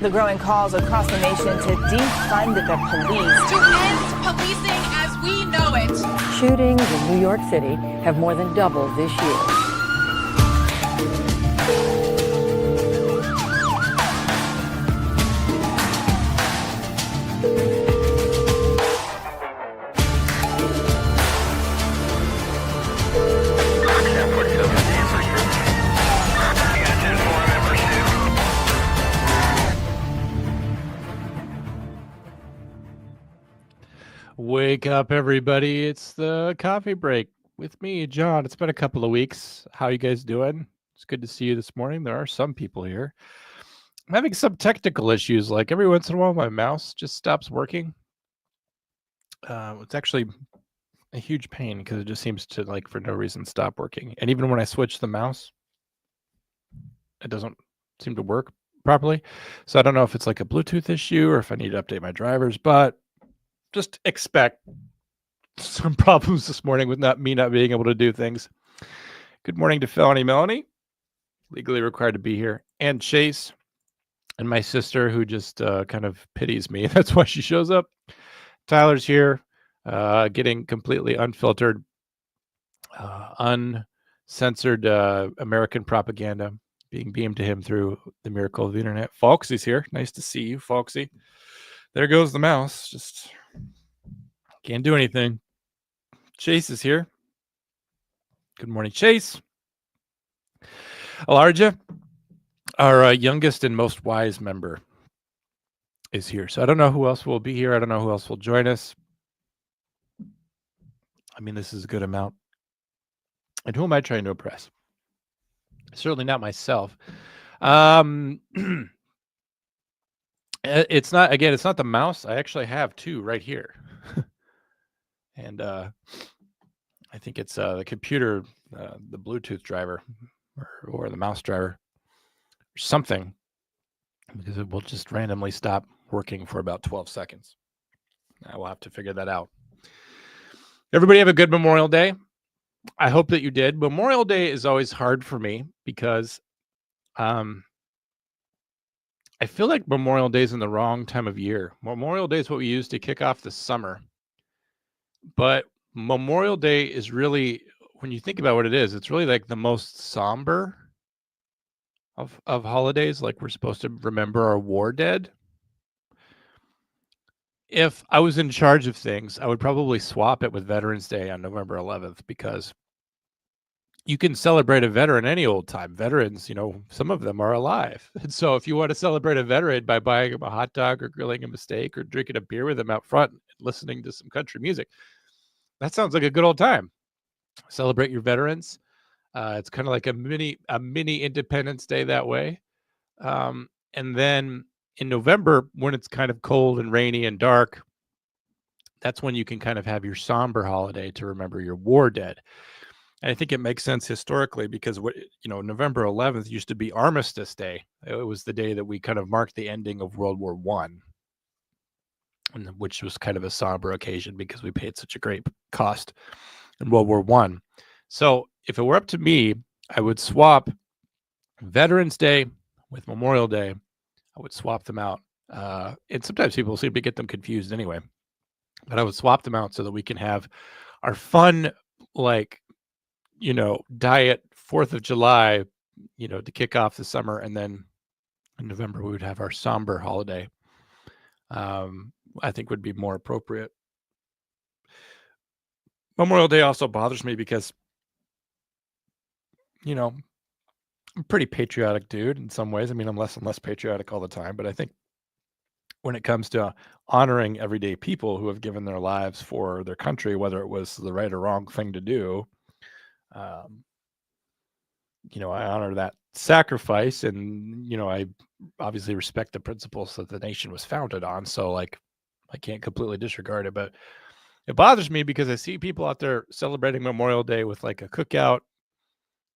The growing calls across the nation to defund the police. To end policing as we know it. Shootings in New York City have more than doubled this year. Wake up, everybody. It's the coffee break with me, John. It's been a couple of weeks. How you guys doing? It's good to see you this morning. There are some people here. I'm having some technical issues. Like every once in a while, my mouse just stops working. It's actually a huge pain because it just seems to, like, for no reason, stop working. And even when I switch the mouse, it doesn't seem to work properly. So I don't know if it's like a Bluetooth issue or if I need to update my drivers, but just expect some problems this morning with not being able to do things. Good morning to Felony Melanie, legally required to be here, and Chase, and my sister, who just kind of pities me. That's why she shows up. Tyler's here, getting completely unfiltered, uncensored American propaganda being beamed to him through the miracle of the internet. Folksy's here. Nice to see you, Folksy. There goes the mouse. Just can't do anything. Chase is here. Good morning, Chase. Alarja, our youngest and most wise member, is here. So I don't know who else will be here. I don't know who else will join us. I mean, this is a good amount. And who am I trying to impress? Certainly not myself. It's not the mouse. I actually have two right here. And I think it's the computer, the Bluetooth driver or the mouse driver or something, because it will just randomly stop working for about 12 seconds. I will have to figure that out. Everybody have a good Memorial Day. I hope that you did. Memorial Day is always hard for me because I feel like Memorial Day is in the wrong time of year. Memorial Day is what we use to kick off the summer. But Memorial Day is really, when you think about what it is, it's really like the most somber of holidays. Like, we're supposed to remember our war dead. If I was in charge of things, I would probably swap it with Veterans Day on November 11th, because you can celebrate a veteran any old time. Veterans, some of them are alive. And so if you want to celebrate a veteran by buying him a hot dog or grilling him a steak or drinking a beer with him out front and listening to some country music, that sounds like a good old time. Celebrate your veterans. It's kind of like a mini Independence Day that way. And then in November, when it's kind of cold and rainy and dark, that's when you can kind of have your somber holiday to remember your war dead. And I think it makes sense historically because November 11th used to be Armistice Day. It was the day that we kind of marked the ending of World War I, which was kind of a somber occasion because we paid such a great cost in World War I. So if it were up to me, I would swap Veterans Day with Memorial Day. I would swap them out. And sometimes people seem to get them confused anyway. But I would swap them out so that we can have our fun, diet 4th of July, to kick off the summer. And then in November, we would have our somber holiday. I think would be more appropriate. Memorial Day also bothers me because, I'm a pretty patriotic dude in some ways. I mean, I'm less and less patriotic all the time, but I think when it comes to honoring everyday people who have given their lives for their country, whether it was the right or wrong thing to do, I honor that sacrifice, and, I obviously respect the principles that the nation was founded on. So, I can't completely disregard it, but it bothers me because I see people out there celebrating Memorial Day with a cookout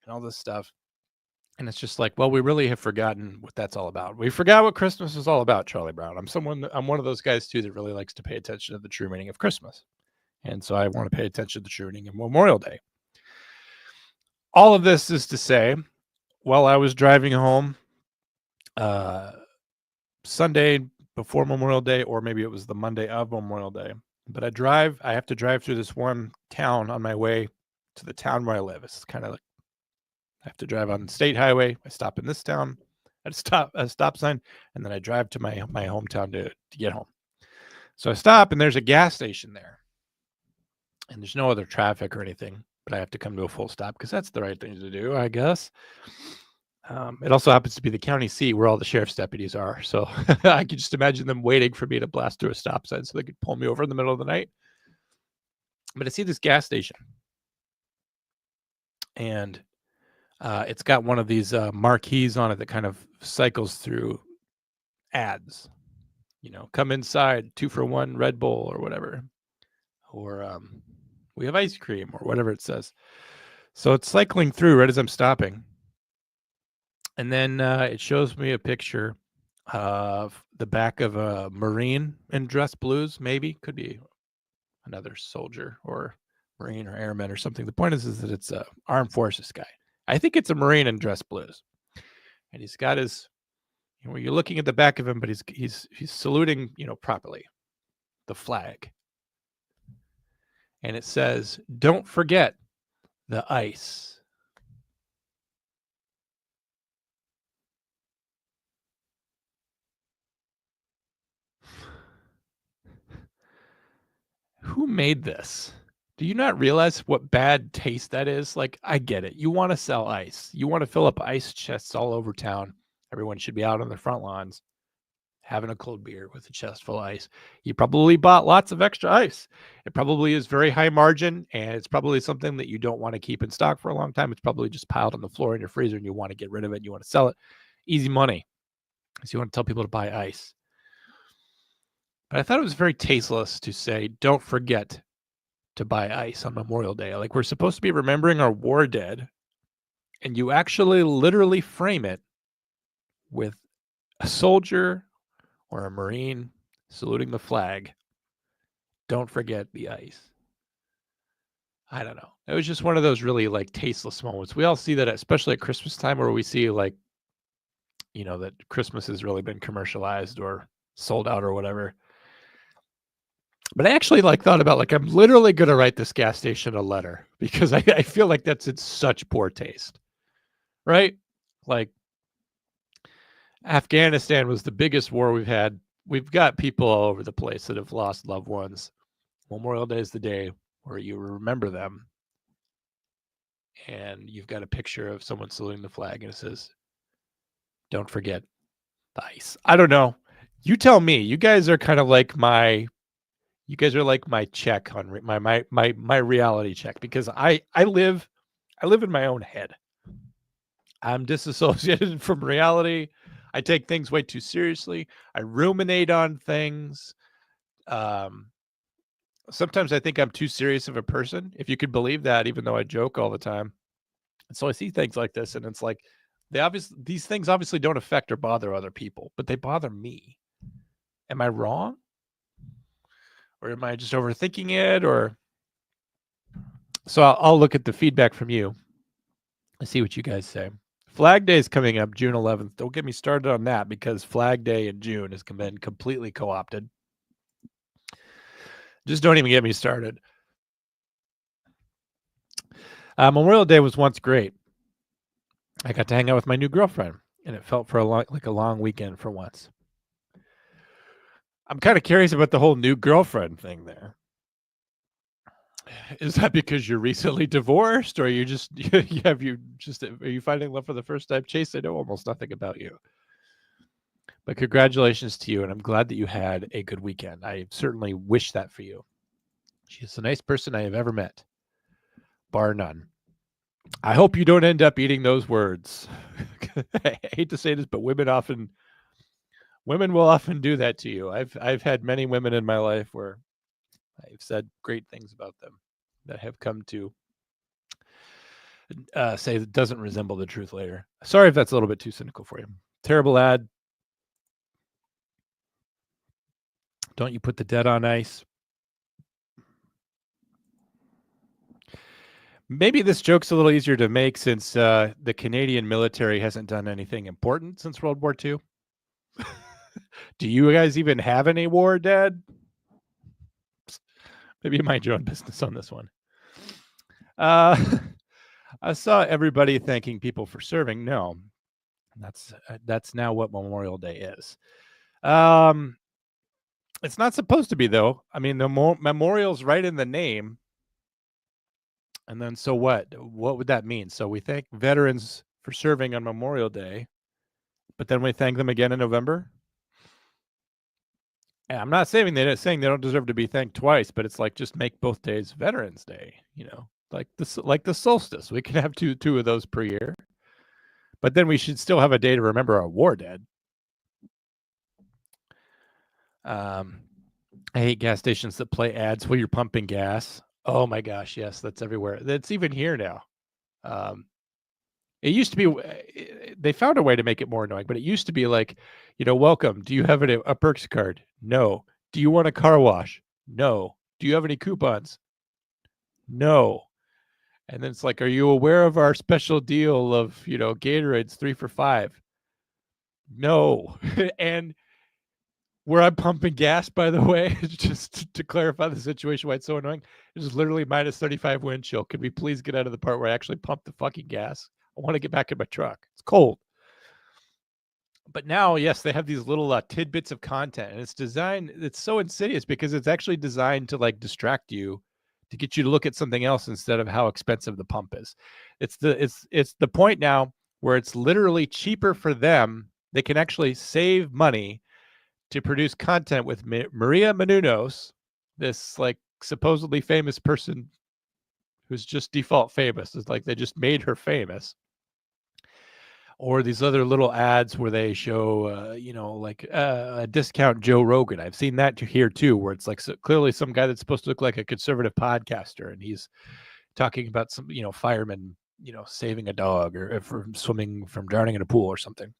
and all this stuff. And it's just well, we really have forgotten what that's all about. We forgot what Christmas is all about, Charlie Brown. I'm one of those guys too that really likes to pay attention to the true meaning of Christmas. And so I want to pay attention to the true meaning of Memorial Day. All of this is to say, while I was driving home Sunday before Memorial Day, or maybe it was the Monday of Memorial Day. But I have to drive through this one town on my way to the town where I live. It's kind of like I have to drive on the state highway. I stop in this town at a stop sign, and then I drive to my hometown to get home. So I stop, and there's a gas station there, and there's no other traffic or anything, but I have to come to a full stop because that's the right thing to do, I guess. It also happens to be the county seat where all the sheriff's deputies are. So I could just imagine them waiting for me to blast through a stop sign so they could pull me over in the middle of the night. But I see this gas station, and it's got one of these marquees on it that kind of cycles through ads. Come inside, 2 for $1 Red Bull or whatever. Or we have ice cream or whatever it says. So it's cycling through right as I'm stopping. And then it shows me a picture of the back of a Marine in dress blues, maybe. Could be another soldier or Marine or airman or something. The point is that it's a armed forces guy. I think it's a Marine in dress blues. And he's got his, you're looking at the back of him, but he's saluting, properly, the flag. And it says, "Don't forget the ice." Who made this? Do you not realize what bad taste that is? Like, I get it. You want to sell ice. You want to fill up ice chests all over town. Everyone should be out on their front lawns having a cold beer with a chest full of ice. You probably bought lots of extra ice. It probably is very high margin, and it's probably something that you don't want to keep in stock for a long time. It's probably just piled on the floor in your freezer, and you want to get rid of it. And you want to sell it. Easy money. So you want to tell people to buy ice. But I thought it was very tasteless to say, don't forget to buy ice on Memorial Day. Like, we're supposed to be remembering our war dead, and you actually literally frame it with a soldier or a Marine saluting the flag. Don't forget the ice. I don't know. It was just one of those really like tasteless moments. We all see that, especially at Christmas time, where we see like, that Christmas has really been commercialized or sold out or whatever. But I actually thought about I'm literally going to write this gas station a letter because I feel like that's in such poor taste, right? Like, Afghanistan was the biggest war we've had. We've got people all over the place that have lost loved ones. Memorial Day is the day where you remember them. And you've got a picture of someone saluting the flag, and it says, "Don't forget the ice." I don't know. You tell me. You guys are kind of like my check on my reality check, because I live in my own head. I'm disassociated from reality. I take things way too seriously. I ruminate on things. Sometimes I think I'm too serious of a person, if you could believe that, even though I joke all the time. And so I see things like this, and it's like these things obviously don't affect or bother other people, but they bother me. Am I wrong? Or am I just overthinking it? Or so I'll look at the feedback from you. Let's see what you guys say. Flag Day is coming up June 11th. Don't get me started on that, because Flag Day in June has been completely co-opted. Just don't even get me started. Memorial Day was once great. I got to hang out with my new girlfriend, and it felt like a long weekend for once. I'm kind of curious about the whole new girlfriend thing there. Is that because you're recently divorced, or are you finding love for the first time? Chase, I know almost nothing about you. But congratulations to you, and I'm glad that you had a good weekend. I certainly wish that for you. She's the nicest person I have ever met, bar none. I hope you don't end up eating those words. I hate to say this, but women will often do that to you. I've had many women in my life where I've said great things about them that have come to say it doesn't resemble the truth later. Sorry if that's a little bit too cynical for you. Terrible ad. Don't you put the dead on ice? Maybe this joke's a little easier to make since the Canadian military hasn't done anything important since World War II. Do you guys even have any war dead? Maybe you mind your own business on this one. I saw everybody thanking people for serving. No, that's now what Memorial Day is. It's not supposed to be, though. I mean, the memorial's right in the name. And then, so what? What would that mean? So we thank veterans for serving on Memorial Day, but then we thank them again in November? And I'm not saying they don't deserve to be thanked twice, but it's like, just make both days Veterans Day, like the solstice. We can have two of those per year, but then we should still have a day to remember our war dead. I hate gas stations that play ads while you're pumping gas. Oh my gosh, yes, that's everywhere. That's even here now. It used to be, they found a way to make it more annoying, but it used to be like, welcome. Do you have a Perks card? No. Do you want a car wash? No. Do you have any coupons? No. And then it's like, are you aware of our special deal of, Gatorades 3 for $5? No. And where I'm pumping gas, by the way, just to clarify the situation why it's so annoying, it is literally minus 35 wind chill. Could we please get out of the part where I actually pump the fucking gas? I want to get back in my truck. It's cold. But now, yes, they have these little tidbits of content, and it's so insidious because it's actually designed to like distract you, to get you to look at something else instead of how expensive the pump is. It's the point now where it's literally cheaper for them. They can actually save money to produce content with Maria Menounos, this like supposedly famous person who's just default famous. It's like they just made her famous. Or these other little ads where they show, a discount Joe Rogan. I've seen that here too, where it's like clearly some guy that's supposed to look like a conservative podcaster, and he's talking about some, fireman, saving a dog or from drowning in a pool or something.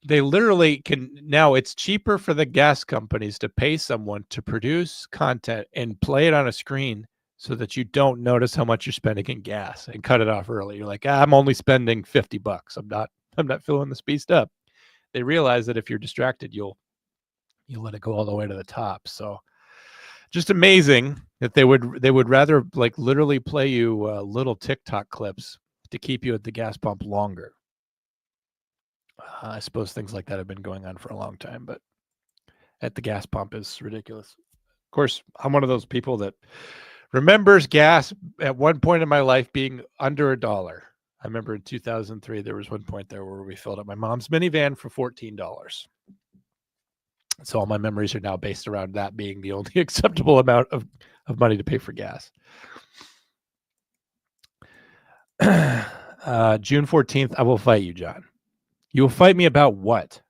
They literally can now. It's cheaper for the gas companies to pay someone to produce content and play it on a screen so that you don't notice how much you're spending in gas and cut it off early. You're like, I'm only spending $50. I'm not filling this beast up. They realize that if you're distracted, you'll let it go all the way to the top. So just amazing that they would rather like literally play you little TikTok clips to keep you at the gas pump longer. I suppose things like that have been going on for a long time, but at the gas pump is ridiculous. Of course, I'm one of those people that remembers gas at one point in my life being under $1. I remember in 2003, there was one point there where we filled up my mom's minivan for $14. So all my memories are now based around that being the only acceptable amount of money to pay for gas. June 14th, I will fight you, John. You will fight me about what?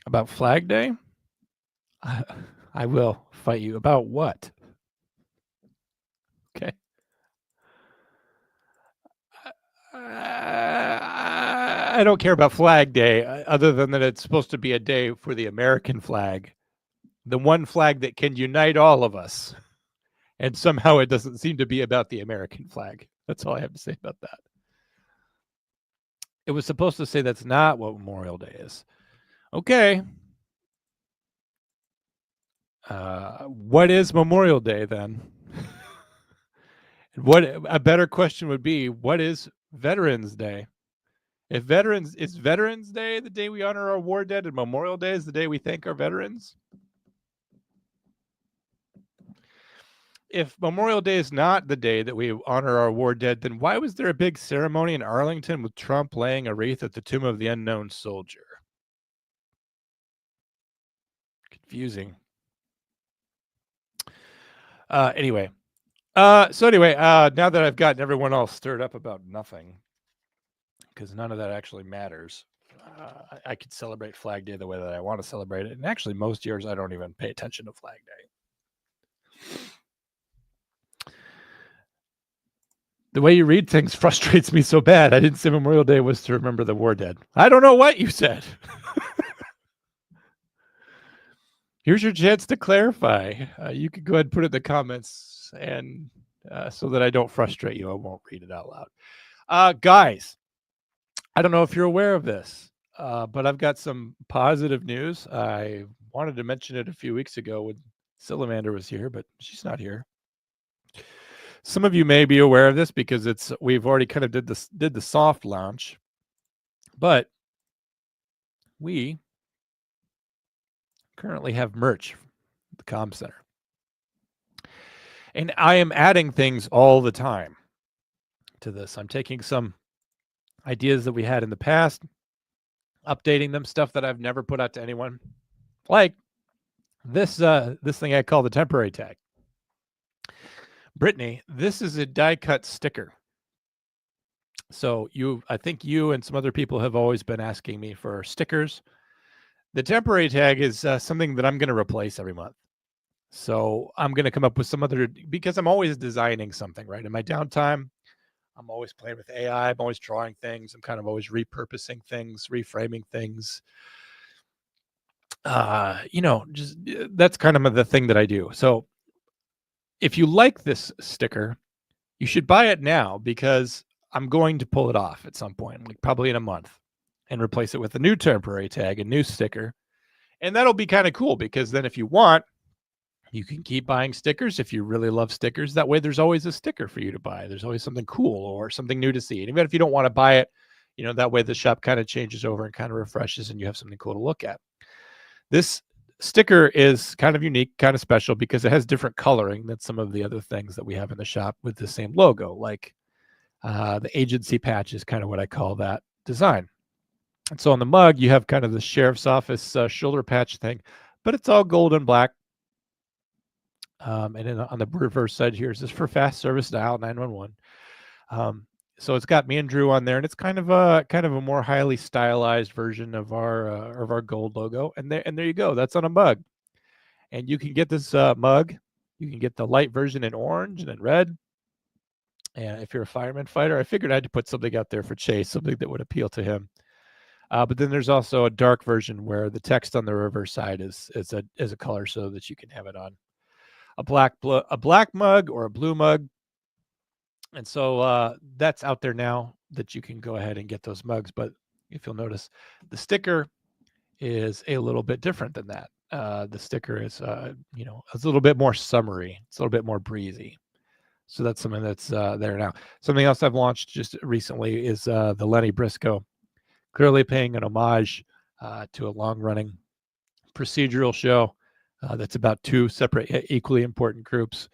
About Flag Day? I will fight you about what? Okay. I don't care about Flag Day, other than that it's supposed to be a day for the American flag, the one flag that can unite all of us. And somehow it doesn't seem to be about the American flag. That's all I have to say about that. It was supposed to say that's not what Memorial Day is. Okay. What is Memorial Day then? What a better question would be, what is Veterans Day? Is Veterans Day the day we honor our war dead, and Memorial Day is the day we thank our veterans? If Memorial Day is not the day that we honor our war dead, then why was there a big ceremony in Arlington with Trump laying a wreath at the tomb of the unknown soldier? Confusing. Anyway, now that I've gotten everyone all stirred up about nothing, because none of that actually matters, I could celebrate Flag Day the way that I want to celebrate it. And actually, most years I don't even pay attention to Flag Day. The way you read things frustrates me so bad. I didn't say Memorial Day was to remember the war dead. I don't know what you said. Here's your chance to clarify. You could go ahead and put it in the comments, and so that I don't frustrate you, I won't read it out loud. Guys, I don't know if you're aware of this. but I've got some positive news. I wanted to mention it a few weeks ago when Salamander was here, but she's not here. Some of you may be aware of this because we've already kind of did the soft launch, but we currently have merch at the Comm Center. And I am adding things all the time to this. I'm taking some ideas that we had in the past, updating them, stuff that I've never put out to anyone. Like this thing I call the temporary tag. Brittany, this is a die cut sticker. So I think you and some other people have always been asking me for stickers. The temporary tag is something that I'm going to replace every month. So I'm going to come up with some other, because I'm always designing something, right? In my downtime, I'm always playing with AI. I'm always drawing things. I'm kind of always repurposing things, reframing things. Just that's kind of the thing that I do. So if you like this sticker, you should buy it now because I'm going to pull it off at some point, like probably in a month, and replace it with a new temporary tag, a new sticker. And that'll be kind of cool because then if you want, you can keep buying stickers if you really love stickers. That way there's always a sticker for you to buy. There's always something cool or something new to see. And even if you don't want to buy it, that way the shop kind of changes over and kind of refreshes and you have something cool to look at. This sticker is kind of unique, kind of special because it has different coloring than some of the other things that we have in the shop with the same logo. Like the agency patch is kind of what I call that design. And so on the mug, you have kind of the sheriff's office shoulder patch thing, but it's all gold and black. And then on the reverse side here is this for fast service dial 911. So it's got me and Drew on there, and it's kind of a more highly stylized version of our gold logo. And there you go. That's on a mug, and you can get this mug. You can get the light version in orange and in red. And if you're a fireman fighter, I figured I had to put something out there for Chase, something that would appeal to him. But then there's also a dark version where the text on the reverse side is a color so that you can have it on a black mug or a blue mug. And so that's out there now that you can go ahead and get those mugs. But if you'll notice, the sticker is a little bit different than that. The sticker is, it's a little bit more summery. It's a little bit more breezy. So that's something that's there now. Something else I've launched just recently is the Lenny Briscoe, clearly paying an homage to a long-running procedural show that's about two separate, equally important groups.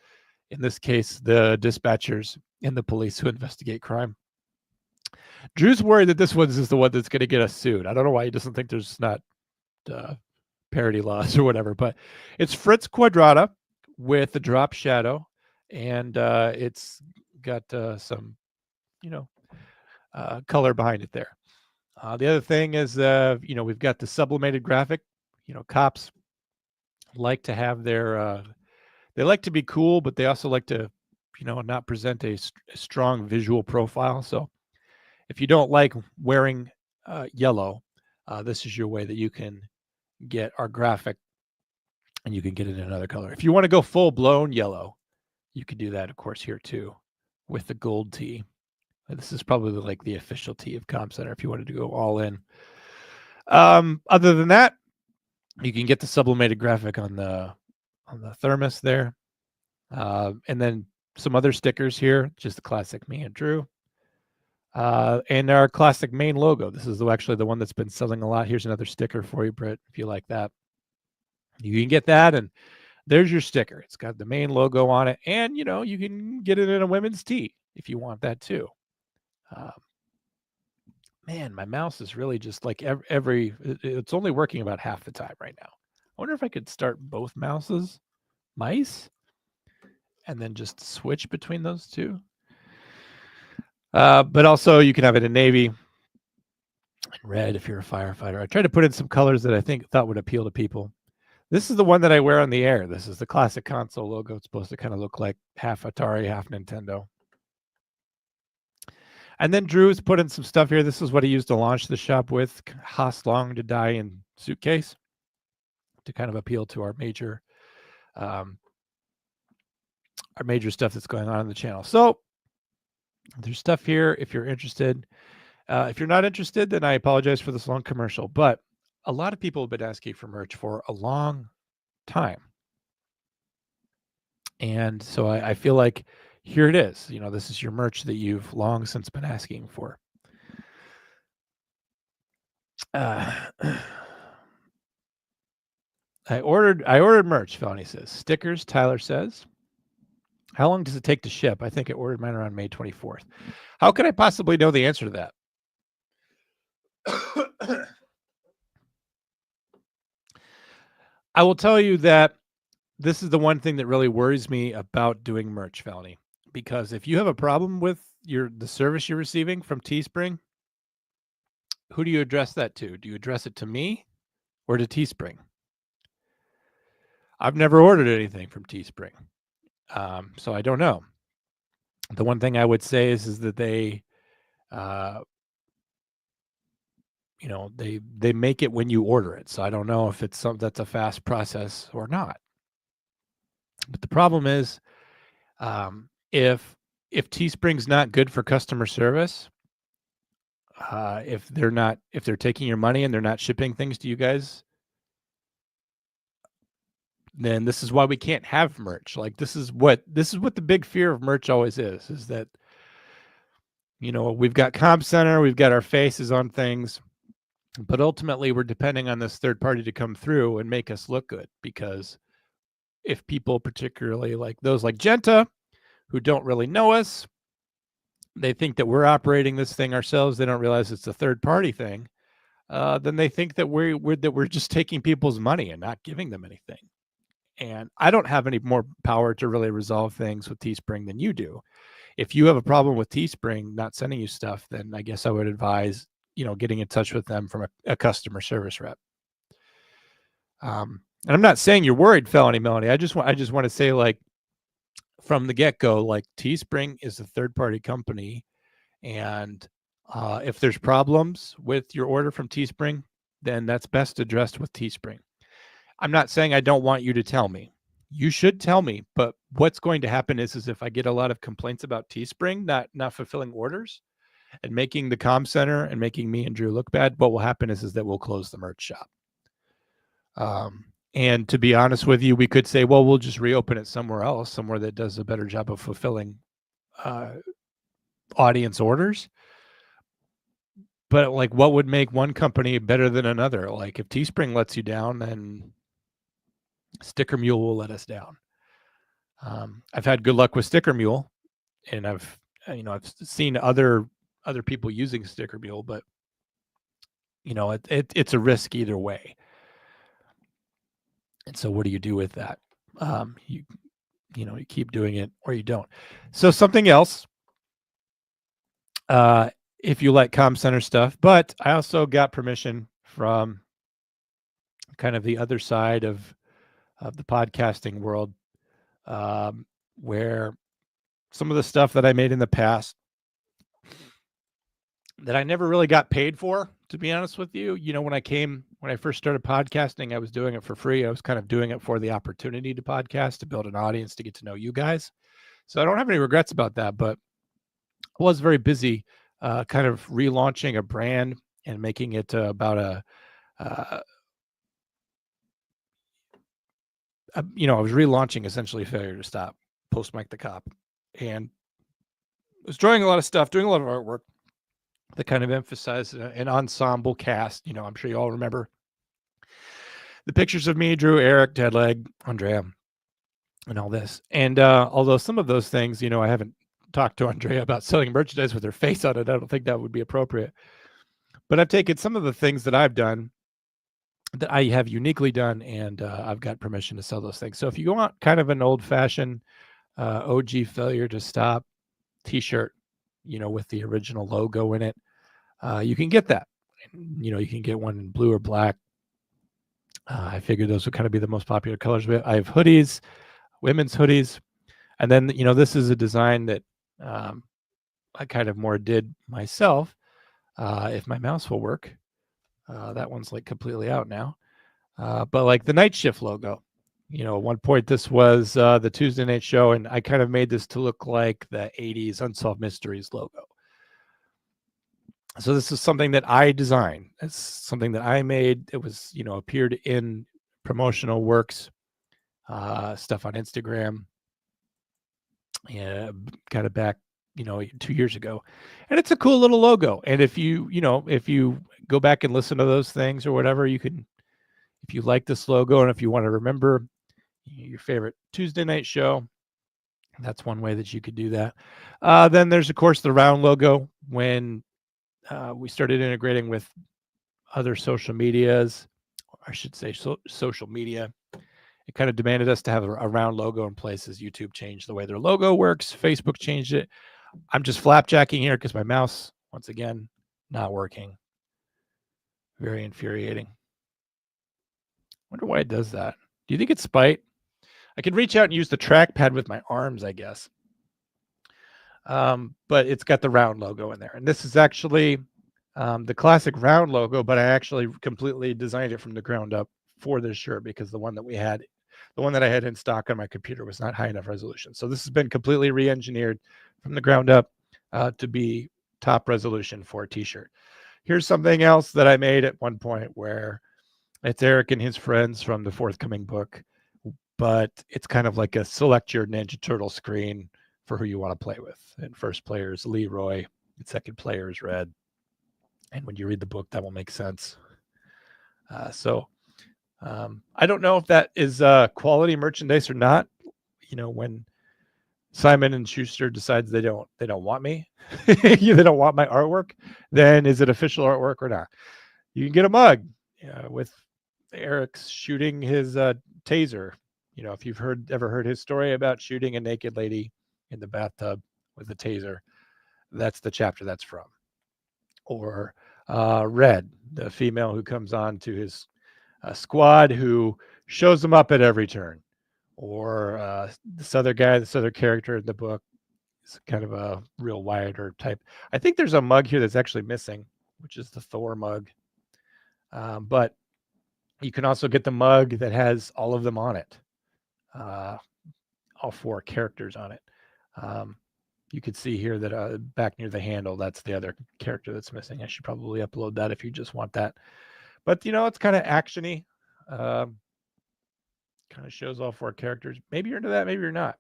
In this case, the dispatchers and the police who investigate crime. Drew's worried that this one is the one that's going to get us sued. I don't know why he doesn't think there's not parody laws or whatever, but it's Fritz Quadrata with the drop shadow, and it's got some, color behind it there. The other thing is, we've got the sublimated graphic. Cops like to have their, they like to be cool, but they also like to, not present a strong visual profile. So if you don't like wearing yellow, this is your way that you can get our graphic, and you can get it in another color. If you want to go full blown yellow, you can do that, of course, here too, with the gold tee. This is probably like the official tee of Comm Center if you wanted to go all in. Other than that, you can get the sublimated graphic on the thermos there, and then some other stickers here, just the classic me and Drew, and our classic main logo. This is actually the one that's been selling a lot. Here's another sticker for you, Britt, if you like that. You can get that, and there's your sticker. It's got the main logo on it, and you can get it in a women's tee if you want that too. Man, my mouse is really just like it's only working about half the time right now. I wonder if I could start both mice, and then just switch between those two. But also you can have it in navy and red if you're a firefighter. I tried to put in some colors that I thought would appeal to people. This is the one that I wear on the air. This is the classic console logo. It's supposed to kind of look like half Atari, half Nintendo. And then Drew's put in some stuff here. This is what he used to launch the shop with. Haas Long to Die in Suitcase, to kind of appeal to our major stuff that's going on the channel. So there's stuff here if you're interested. If you're not interested, then I apologize for this long commercial. But a lot of people have been asking for merch for a long time. And so I feel like here it is. This is your merch that you've long since been asking for. I ordered merch, Felony says. Stickers, Tyler says. How long does it take to ship? I think I ordered mine around May 24th. How could I possibly know the answer to that? I will tell you that this is the one thing that really worries me about doing merch, Felony. Because if you have a problem with the service you're receiving from Teespring, who do you address that to? Do you address it to me or to Teespring? I've never ordered anything from Teespring, so I don't know. The one thing I would say is that they, they make it when you order it. So I don't know if it's something that's a fast process or not. But the problem is, if Teespring's not good for customer service, if they're taking your money and they're not shipping things to you guys, then this is why we can't have merch. Like this is what the big fear of merch always is that, we've got Comp Center, we've got our faces on things, but ultimately we're depending on this third party to come through and make us look good. Because if people, particularly like those like Genta, who don't really know us, they think that we're operating this thing ourselves. They don't realize it's a third party thing. Then they think that we're just taking people's money and not giving them anything. And I don't have any more power to really resolve things with Teespring than you do. If you have a problem with Teespring not sending you stuff, then I guess I would advise, getting in touch with them from a customer service rep. And I'm not saying you're worried, Felony Melanie. I just want to say, like, from the get-go, like, Teespring is a third-party company, and if there's problems with your order from Teespring, then that's best addressed with Teespring. I'm not saying I don't want you to tell me. You should tell me, but what's going to happen is if I get a lot of complaints about Teespring not fulfilling orders and making the comm center and making me and Drew look bad, what will happen is that we'll close the merch shop. And to be honest with you, we could say, well, we'll just reopen it somewhere else, somewhere that does a better job of fulfilling audience orders. But like, what would make one company better than another? Like, if Teespring lets you down, then Sticker Mule will let us down. I've had good luck with Sticker Mule, and I've seen other people using Sticker Mule, but it's a risk either way. And so what do you do with that? You keep doing it or you don't. So something else, if you like Comm Center stuff, but I also got permission from kind of the other side of the podcasting world, where some of the stuff that I made in the past that I never really got paid for, to be honest with you. When I first started podcasting, I was doing it for free. I was kind of doing it for the opportunity to podcast, to build an audience, to get to know you guys. So I don't have any regrets about that, but I was very busy kind of relaunching a brand and making it about I was relaunching essentially Failure to Stop, post Mike the Cop, and I was drawing a lot of stuff, doing a lot of artwork that kind of emphasized an ensemble cast. I'm sure you all remember the pictures of me, Drew, Eric, Deadleg, Andrea, and all this. And although some of those things, I haven't talked to Andrea about selling merchandise with her face on it. I don't think that would be appropriate. But I've taken some of the things that I've done, that I have uniquely done, and I've got permission to sell those things. So if you want kind of an old-fashioned OG Failure to Stop t-shirt, with the original logo in it, you can get that. You can get one in blue or black. I figured those would kind of be the most popular colors. I have hoodies, women's hoodies, and then this is a design that I kind of more did myself. If my mouse will work, that one's like completely out now. But like the Night Shift logo, at one point this was the Tuesday night show, and I kind of made this to look like the 80s Unsolved Mysteries logo. So this is something that I designed. It's something that I made. It was, appeared in promotional works, stuff on Instagram, yeah, kind of back, 2 years ago. And it's a cool little logo. And if you go back and listen to those things or whatever, you can, if you like this logo and if you want to remember your favorite Tuesday night show, that's one way that you could do that. Then there's, of course, the round logo. When we started integrating with other social medias, I should say social media, it kind of demanded us to have a round logo in places. YouTube changed the way their logo works. Facebook changed it. I'm just flapjacking here because my mouse, once again, not working. Very infuriating. Wonder why it does that. Do you think it's spite? I can reach out and use the trackpad with my arms, I guess. But it's got the round logo in there. And this is actually the classic round logo, but I actually completely designed it from the ground up for this shirt because the one that I had in stock on my computer was not high enough resolution. So this has been completely re-engineered from the ground up to be top resolution for a t-shirt. Here's something else that I made at one point where it's Eric and his friends from the forthcoming book, but it's kind of like a select your Ninja Turtle screen for who you want to play with. And first player is Leroy, and second player is Red. And when you read the book, that will make sense. I don't know if that is quality merchandise or not. When Simon and Schuster decides they don't want me, they don't want my artwork, then is it official artwork or not? You can get a mug with Eric's shooting his taser. If you've ever heard his story about shooting a naked lady in the bathtub with a taser, that's the chapter that's from. Or Red, the female who comes on to his squad who shows them up at every turn. Or this other character in the book is kind of a real Wilder type. I think there's a mug here that's actually missing, which is the Thor mug. But you can also get the mug that has all of them on it, all 4 characters on it. You could see here that back near the handle, that's the other character that's missing. I should probably upload that if you just want that. But, it's kind of action-y. Kind of shows all 4 characters. Maybe you're into that, maybe you're not.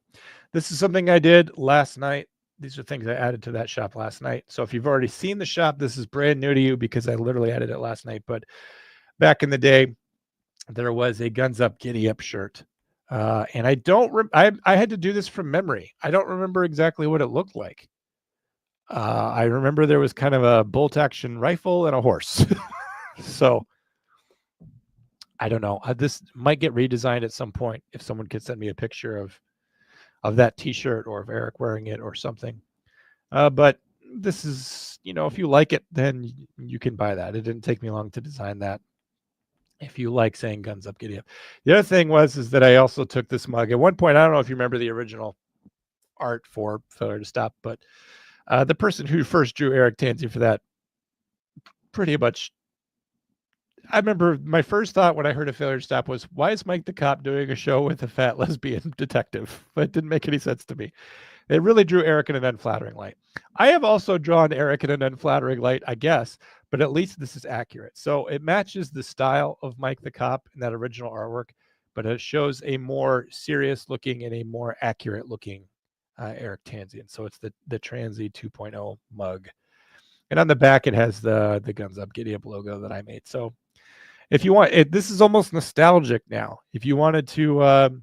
This is something I did last night. These are things I added to that shop last night. So if you've already seen the shop, this is brand new to you because I literally added it last night. But back in the day, there was a Guns Up, Giddy Up shirt. And I had to do this from memory. I don't remember exactly what it looked like. I remember there was kind of a bolt action rifle and a horse. So I don't know. This might get redesigned at some point if someone could send me a picture of that t-shirt or of Eric wearing it or something. But this is, if you like it, then you can buy that. It didn't take me long to design that. If you like saying Guns Up, Giddy Up. The other thing is that I also took this mug. At one point, I don't know if you remember the original art for Failure to Stop, but the person who first drew Eric Tansey for that pretty much, I remember my first thought when I heard of Failure to Stop was, why is Mike the Cop doing a show with a fat lesbian detective? But it didn't make any sense to me. It really drew Eric in an unflattering light. I have also drawn Eric in an unflattering light, I guess, but at least this is accurate. So it matches the style of Mike the Cop in that original artwork, but it shows a more serious looking and a more accurate looking Eric Tansey. And so it's the Transy 2.0 mug. And on the back, it has the Guns Up, Giddy Up logo that I made. So if you want it, this is almost nostalgic now. If you wanted to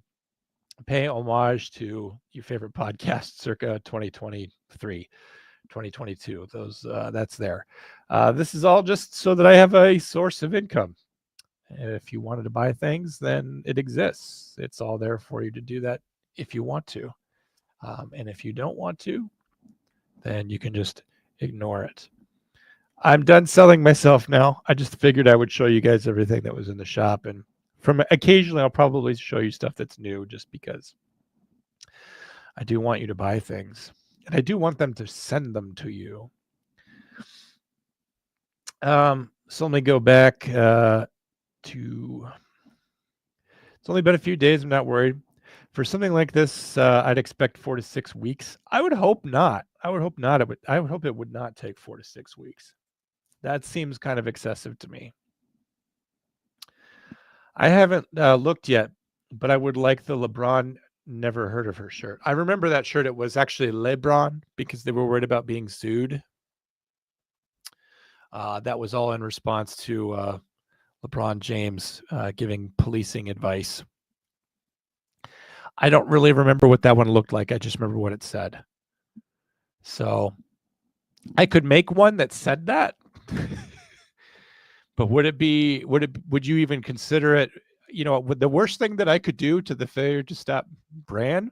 pay homage to your favorite podcast circa 2023, 2022, that's there. This is all just so that I have a source of income. And if you wanted to buy things, then it exists. It's all there for you to do that if you want to. And if you don't want to, then you can just ignore it. I'm done selling myself now. I just figured I would show you guys everything that was in the shop. And from occasionally, I'll probably show you stuff that's new just because I do want you to buy things. And I do want them to send them to you. So let me go back to... It's only been a few days. I'm not worried. For something like this, I'd expect 4 to 6 weeks. I would hope not. I would hope it would not take 4 to 6 weeks. That seems kind of excessive to me. I haven't looked yet, but I would like the LeBron never heard of her shirt. I remember that shirt. It was actually LeBron because they were worried about being sued. That was all in response to LeBron James giving policing advice. I don't really remember what that one looked like. I just remember what it said. So I could make one that said that. But would you even consider it? You know, the worst thing that I could do to the Failure to Stop brand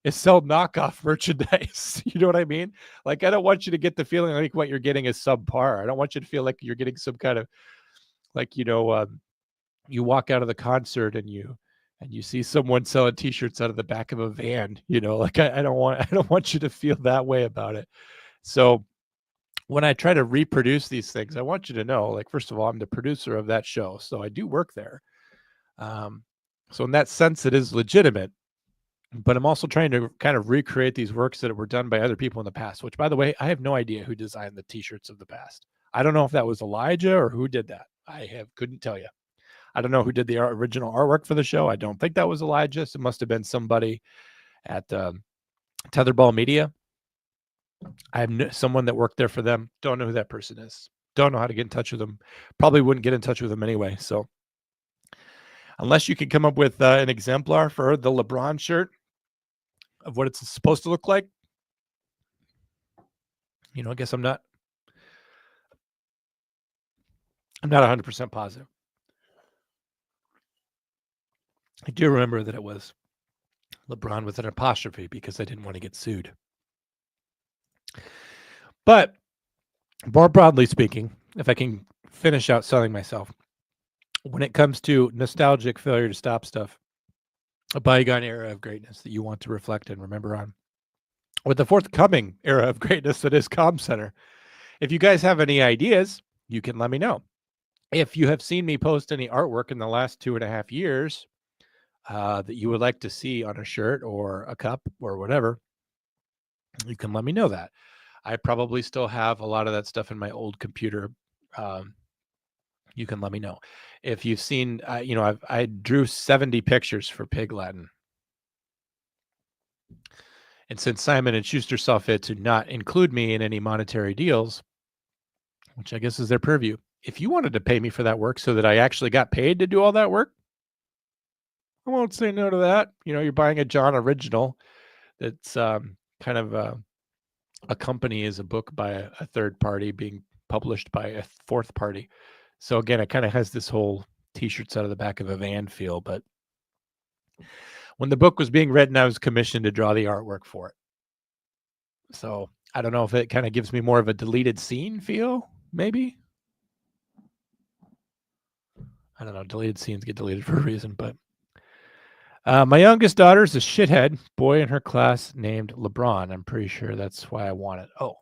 is sell knockoff merchandise. You know what I mean? Like, I don't want you to get the feeling like what you're getting is subpar. I don't want you to feel like you're getting some kind of, like, you walk out of the concert and you see someone selling T-shirts out of the back of a van. You know, like I don't want you to feel that way about it. So when I try to reproduce these things, I want you to know, like, first of all, I'm the producer of that show, so I do work there. So in that sense, it is legitimate. But I'm also trying to kind of recreate these works that were done by other people in the past, which, by the way, I have no idea who designed the T-shirts of the past. I don't know if that was Elijah or who did that. Couldn't tell you. I don't know who did the original artwork for the show. I don't think that was Elijah. So it must have been somebody at Tetherball Media. I have someone that worked there for them. Don't know who that person is. Don't know how to get in touch with them. Probably wouldn't get in touch with them anyway. So unless you can come up with an exemplar for the LeBron shirt of what it's supposed to look like, I guess I'm not 100% positive. I do remember that it was LeBron with an apostrophe because I didn't want to get sued. But more broadly speaking, if I can finish out selling myself, when it comes to nostalgic Failure to Stop stuff, a bygone era of greatness that you want to reflect and remember on, with the forthcoming era of greatness that is Comm Center, if you guys have any ideas, you can let me know. If you have seen me post any artwork in the last 2.5 years that you would like to see on a shirt or a cup or whatever, you can let me know that. I probably still have a lot of that stuff in my old computer. You can let me know. If you've seen, I drew 70 pictures for Pig Latin. And since Simon & Schuster saw fit to not include me in any monetary deals, which I guess is their purview, if you wanted to pay me for that work so that I actually got paid to do all that work, I won't say no to that. You're buying a John original that's kind of a company is a book by a third party being published by a fourth party. So again, it kind of has this whole T-shirts out of the back of a van feel. But when the book was being written, I was commissioned to draw the artwork for it. So I don't know if it kind of gives me more of a deleted scene feel, maybe. I don't know. Deleted scenes get deleted for a reason, but my youngest daughter is a shithead boy in her class named LeBron. I'm pretty sure that's why I want it. Oh,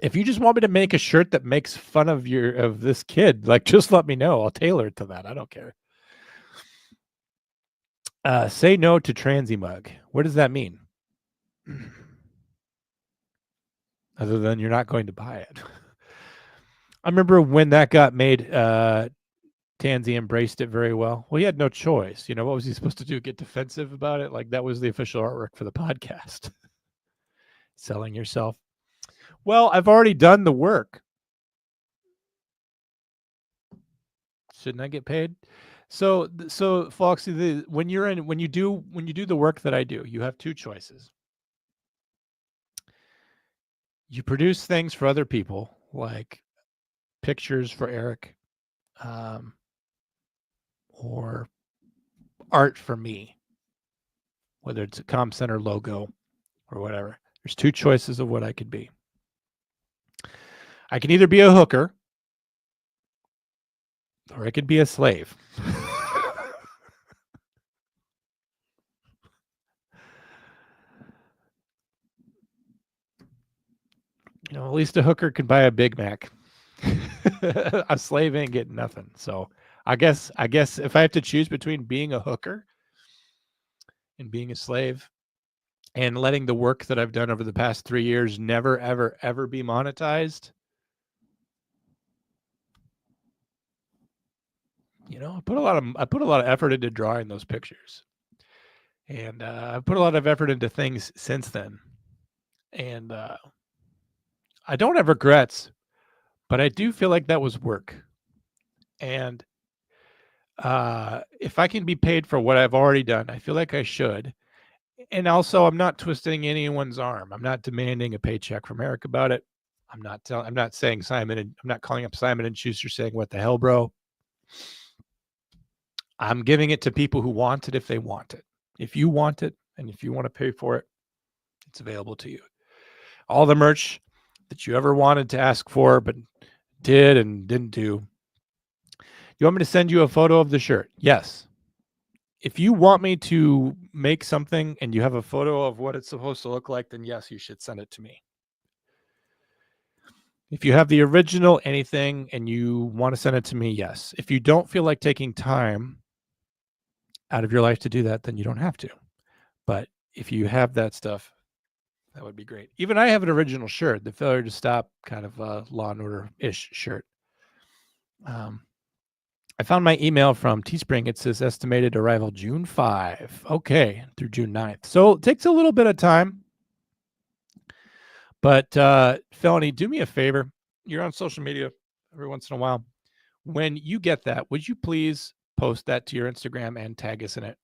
if you just want me to make a shirt that makes fun of this kid, like, just let me know. I'll tailor it to that. I don't care. Say no to Transy Mug. What does that mean? Other than you're not going to buy it. I remember when that got made, Tansy embraced it very well. Well, he had no choice. What was he supposed to do? Get defensive about it? Like, that was the official artwork for the podcast. Selling yourself. Well, I've already done the work. Shouldn't I get paid? So Foxy, when you do the work that I do, you have two choices. You produce things for other people, like pictures for Eric, or art for me, whether it's a Comm Center logo or whatever. There's two choices of what I could be. I can either be a hooker or I could be a slave. At least a hooker can buy a Big Mac. A slave ain't getting nothing. So I guess if I have to choose between being a hooker and being a slave and letting the work that I've done over the past 3 years never, ever, ever be monetized, You know, I put a lot of effort into drawing those pictures, and I've put a lot of effort into things since then, and I don't have regrets, but I do feel like that was work. And if I can be paid for what I've already done, I feel like I should. And also, I'm not twisting anyone's arm. I'm not demanding a paycheck from Eric about it. I'm not saying Simon, and I'm not calling up Simon and Schuster saying, "What the hell, bro?" I'm giving it to people who want it if they want it. If you want it and if you want to pay for it, it's available to you. All the merch that you ever wanted to ask for but did and didn't do. You want me to send you a photo of the shirt? Yes. If you want me to make something and you have a photo of what it's supposed to look like, then yes, you should send it to me. If you have the original anything and you want to send it to me, yes. If you don't feel like taking time out of your life to do that, then you don't have to. But if you have that stuff, that would be great. Even I have an original shirt, the Failure to Stop kind of Law and Order-ish shirt. I found my email from Teespring. It says estimated arrival June 5. Okay, through June 9th. So it takes a little bit of time. But Felony, do me a favor. You're on social media every once in a while. When you get that, would you please post that to your Instagram and tag us in it?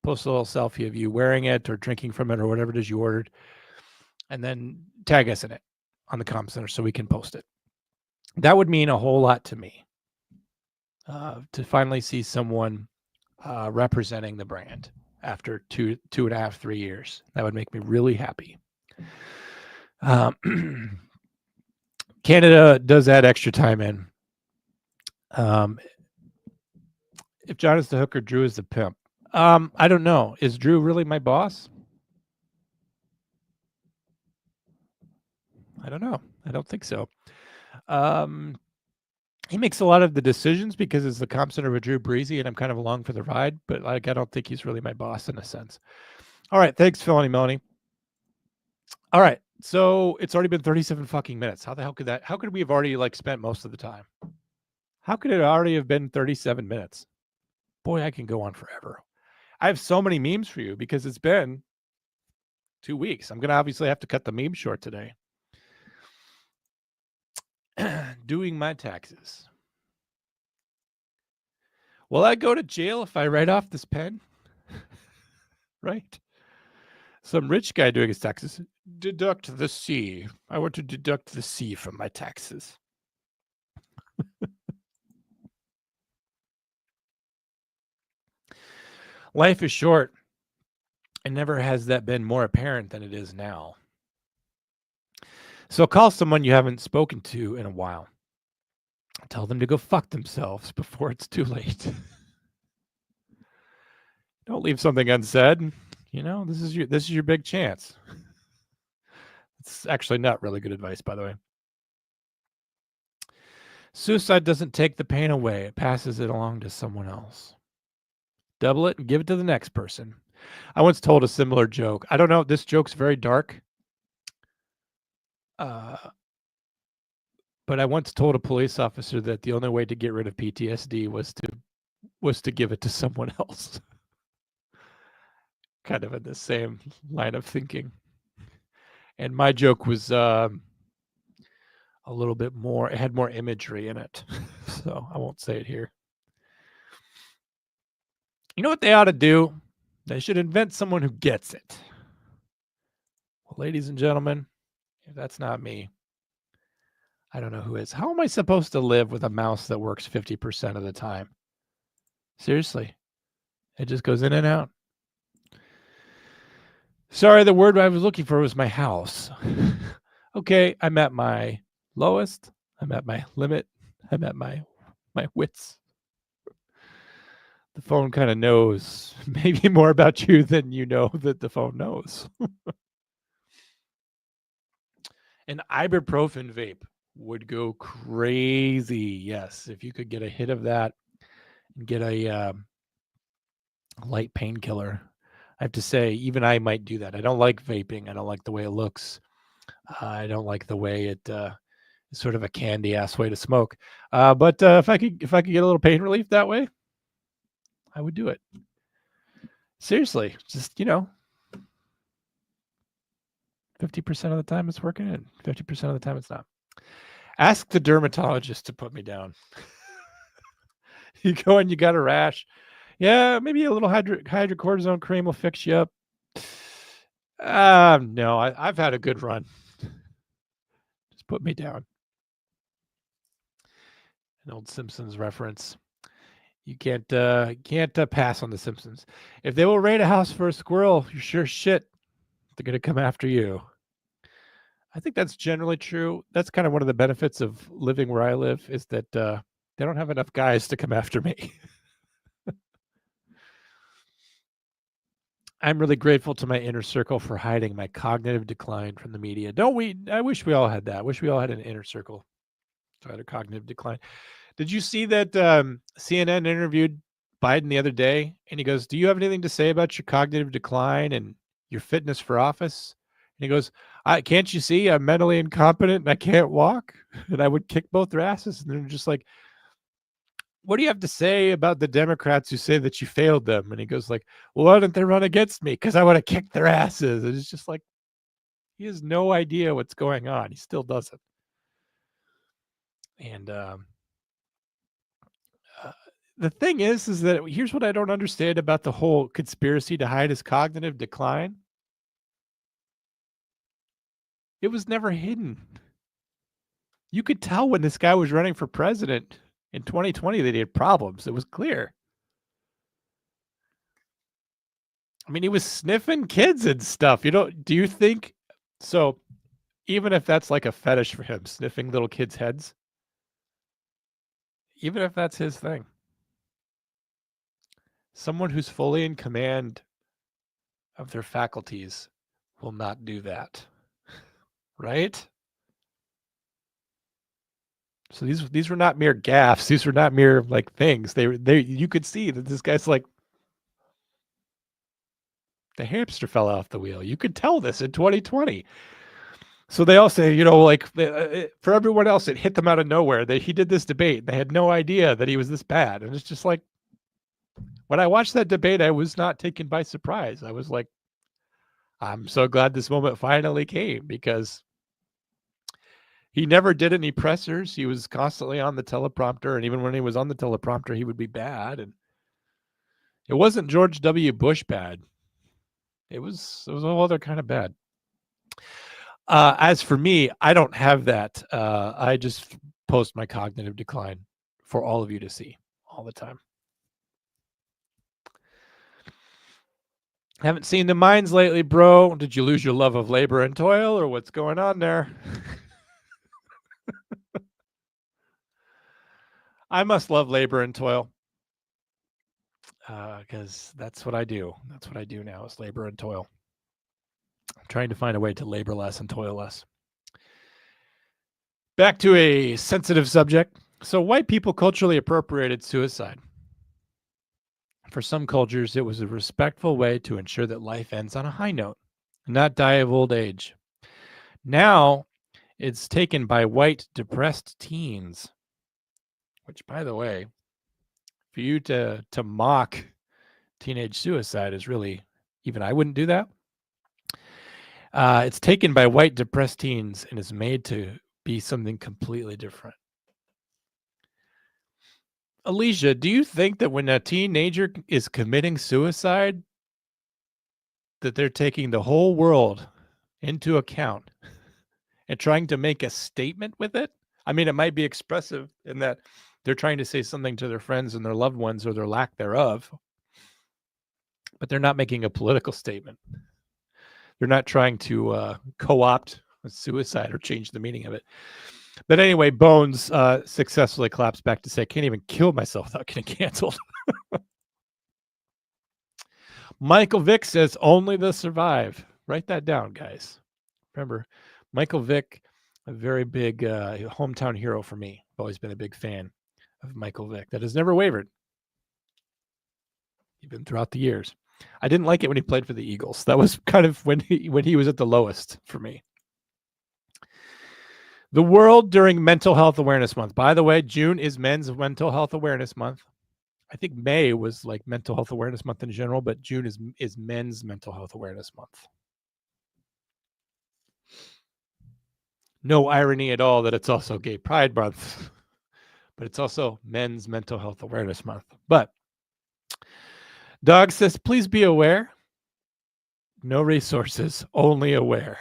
Post a little selfie of you wearing it or drinking from it or whatever it is you ordered. And then tag us in it on the Comm Center so we can post it. That would mean a whole lot to me. To finally see someone representing the brand after 2.5, 3 years. That would make me really happy. Canada does add extra time in. If John is the hooker, Drew is the pimp. I don't know. Is Drew really my boss? I don't know. I don't think so. He makes a lot of the decisions because it's the Comm Center with Drew Breezy, and I'm kind of along for the ride. But like, I don't think he's really my boss in a sense. All right, thanks, Felony Melanie. All right, so it's already been 37 fucking minutes. How the hell could that? How could we have already like spent most of the time? How could it already have been 37 minutes? Boy, I can go on forever. I have so many memes for you because it's been 2 weeks. I'm gonna obviously have to cut the meme short today. Doing my taxes. Will I go to jail if I write off this pen? Right? Some rich guy doing his taxes. Deduct the C. I want to deduct the C from my taxes. Life is short, and never has that been more apparent than it is now. So call someone you haven't spoken to in a while. Tell them to go fuck themselves before it's too late. Don't leave something unsaid. You know, this is your big chance. It's actually not really good advice, by the way. Suicide doesn't take the pain away. It passes it along to someone else. Double it and give it to the next person. I once told a similar joke. I don't know. This joke's very dark. But I once told a police officer that the only way to get rid of PTSD was to give it to someone else. Kind of in the same line of thinking. And my joke was a little bit more, it had more imagery in it. So I won't say it here. You know what they ought to do? They should invent someone who gets it. Well, ladies and gentlemen, if that's not me, I don't know who is. How am I supposed to live with a mouse that works 50% of the time? Seriously. It just goes in and out. Sorry, the word I was looking for was my house. Okay, I'm at my lowest. I'm at my limit. I'm at my wits. The phone kind of knows maybe more about you than you know that the phone knows. An ibuprofen vape would go crazy. Yes, if you could get a hit of that and get a light painkiller. I have to say, even I might do that. I don't like vaping. I don't like the way it looks. I don't like the way it It's sort of a candy ass way to smoke. But if I could get a little pain relief that way, I would do it. Seriously, just 50% of the time it's working, and 50% of the time it's not. Ask the dermatologist to put me down. You go and you got a rash. Yeah, maybe a little hydrocortisone cream will fix you up. No, I've had a good run. Just put me down. An old Simpsons reference. You can't pass on the Simpsons. If they will raid a house for a squirrel, you're sure shit they're gonna come after you. I think that's generally true. That's kind of one of the benefits of living where I live, is that they don't have enough guys to come after me. I'm really grateful to my inner circle for hiding my cognitive decline from the media. Don't we? I wish we all had that. I wish we all had an inner circle to hide a cognitive decline. Did you see that CNN interviewed Biden the other day? And he goes, "Do you have anything to say about your cognitive decline and your fitness for office?" And he goes, "Can't you see I'm mentally incompetent and I can't walk?" And I would kick both their asses. And they're just like, "What do you have to say about the Democrats who say that you failed them?" And he goes like, "Well, why didn't they run against me? Because I would have kicked their asses." And it's just like, he has no idea what's going on. He still doesn't. And the thing is that here's what I don't understand about the whole conspiracy to hide his cognitive decline. It was never hidden. You could tell when this guy was running for president in 2020 that he had problems. It was clear. I mean, he was sniffing kids and stuff. Do you think so? Even if that's like a fetish for him, sniffing little kids' heads, even if that's his thing, someone who's fully in command of their faculties will not do that, right? So these were not mere gaffes. These were not mere like things. They you could see that this guy's like, the hamster fell off the wheel. You could tell this in 2020. So they all say, like for everyone else, it hit them out of nowhere that he did this debate. They had no idea that he was this bad. And it's just like, when I watched that debate, I was not taken by surprise. I was like, I'm so glad this moment finally came, because he never did any pressers. He was constantly on the teleprompter. And even when he was on the teleprompter, he would be bad. And it wasn't George W. Bush bad. It was a whole other kind of bad. As for me, I don't have that. I just post my cognitive decline for all of you to see all the time. Haven't seen the mines lately, bro. Did you lose your love of labor and toil, or what's going on there? I must love labor and toil, because that's what I do. That's what I do now, is labor and toil. I'm trying to find a way to labor less and toil less. Back to a sensitive subject. So white people culturally appropriated suicide. For some cultures, it was a respectful way to ensure that life ends on a high note, not die of old age. Now, it's taken by white depressed teens, which, by the way, for you to mock teenage suicide is really, even I wouldn't do that. It's taken by white depressed teens and is made to be something completely different. Alicia, do you think that when a teenager is committing suicide, that they're taking the whole world into account and trying to make a statement with it? I mean, it might be expressive in that they're trying to say something to their friends and their loved ones, or their lack thereof, but they're not making a political statement. They're not trying to co-opt suicide or change the meaning of it. But anyway, Bones successfully claps back to say, I can't even kill myself without getting canceled. Michael Vick says, only the survive. Write that down, guys. Remember, Michael Vick, a very big hometown hero for me. I've always been a big fan of Michael Vick. That has never wavered, even throughout the years. I didn't like it when he played for the Eagles. That was kind of when he was at the lowest for me. The world during Mental Health Awareness Month. By the way, June is Men's Mental Health Awareness Month. I think May was like Mental Health Awareness Month in general, but June is Men's Mental Health Awareness Month. No irony at all that it's also Gay Pride Month, but it's also Men's Mental Health Awareness Month. But Dog says, please be aware. No resources, only aware.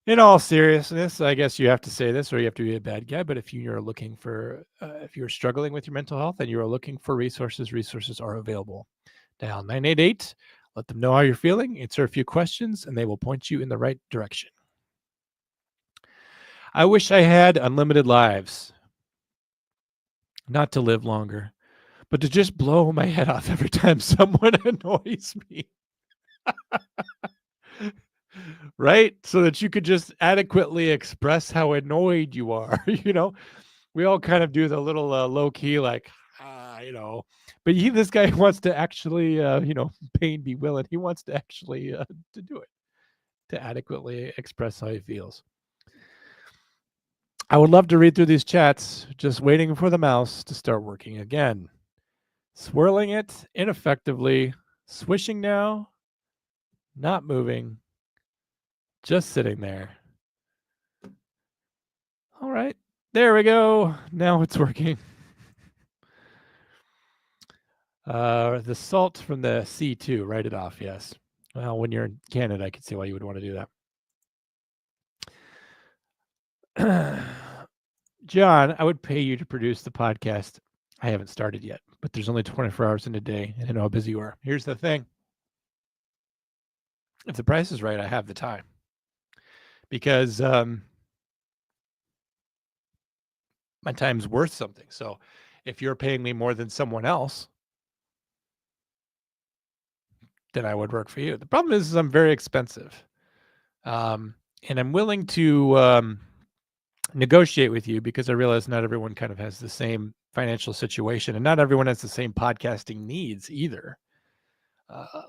In all seriousness, I guess you have to say this or you have to be a bad guy. But if you're looking for, if you're struggling with your mental health and you are looking for resources, resources are available. Dial 988. Let them know how you're feeling. Answer a few questions, and they will point you in the right direction. I wish I had unlimited lives. Not to live longer, but to just blow my head off every time someone annoys me. Right? So that you could just adequately express how annoyed you are. We all kind of do the little low key, like, but this guy wants to actually, pain be willing. He wants to actually to do it, to adequately express how he feels. I would love to read through these chats, just waiting for the mouse to start working again. Swirling it ineffectively, swishing now, not moving, just sitting there. All right, there we go. Now it's working. The salt from the C2, write it off, yes. Well, when you're in Canada, I can see why you would want to do that. John, I would pay you to produce the podcast. I haven't started yet, but there's only 24 hours in a day, and I know how busy you are. Here's the thing. If the price is right, I have the time. Because my time's worth something. So if you're paying me more than someone else, then I would work for you. The problem is I'm very expensive. And I'm willing to negotiate with you because I realize not everyone kind of has the same financial situation, and not everyone has the same podcasting needs either.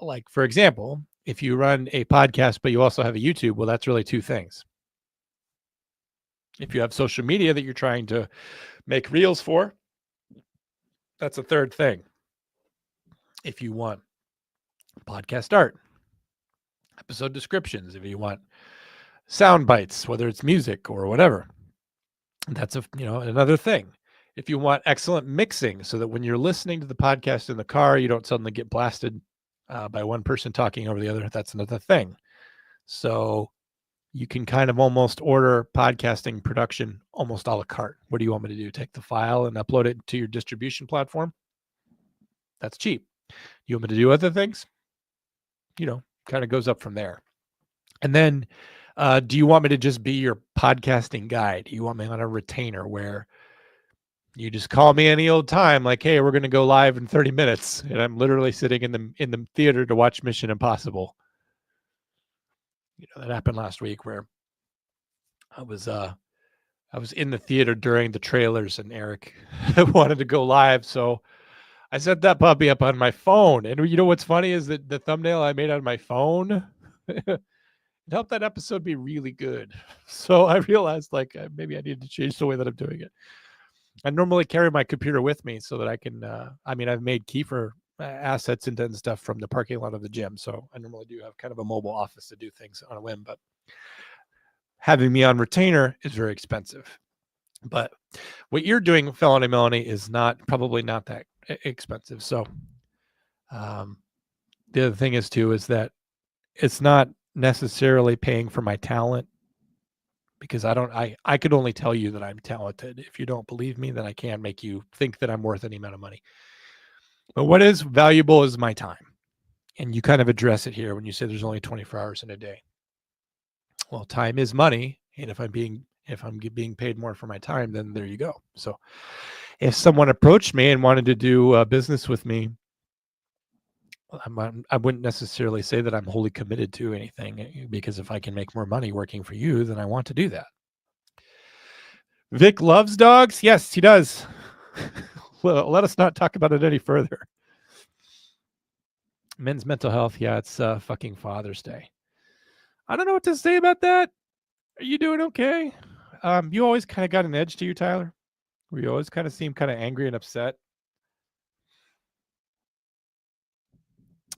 Like, for example, if you run a podcast, but you also have a YouTube, well, that's really two things. If you have social media that you're trying to make reels for, that's a third thing. If you want podcast art, episode descriptions, if you want sound bites, whether it's music or whatever, that's another thing. If you want excellent mixing so that when you're listening to the podcast in the car, you don't suddenly get blasted by one person talking over the other, that's another thing. So you can kind of almost order podcasting production almost a la carte. What do you want me to do? Take the file and upload it to your distribution platform? That's cheap. You want me to do other things? Kind of goes up from there. And then do you want me to just be your podcasting guide? Do you want me on a retainer where you just call me any old time, like, hey, we're going to go live in 30 minutes, and I'm literally sitting in the theater to watch Mission Impossible? That happened last week where I was in the theater during the trailers, and Eric wanted to go live, so I set that puppy up on my phone. And what's funny is that the thumbnail I made on my phone it helped that episode be really good. So I realized maybe I need to change the way that I'm doing it. I normally carry my computer with me so that I can, I've made Kiefer assets and stuff from the parking lot of the gym. So I normally do have kind of a mobile office to do things on a whim, but having me on retainer is very expensive. But what you're doing, Felony Melanie, is probably not that expensive. So the other thing is that it's not necessarily paying for my talent, because I could only tell you that I'm talented. If you don't believe me, then I can't make you think that I'm worth any amount of money. But what is valuable is my time. And you kind of address it here when you say there's only 24 hours in a day. Well, time is money. And if I'm being paid more for my time, then there you go. So if someone approached me and wanted to do business with me, I wouldn't necessarily say that I'm wholly committed to anything, because if I can make more money working for you, then I want to do that. Vic loves dogs. Yes, he does. Well, let us not talk about it any further. Men's mental health. Yeah, it's fucking Father's Day. I don't know what to say about that. Are you doing okay? You always kind of got an edge to you, Tyler, where you always kind of seem kind of angry and upset.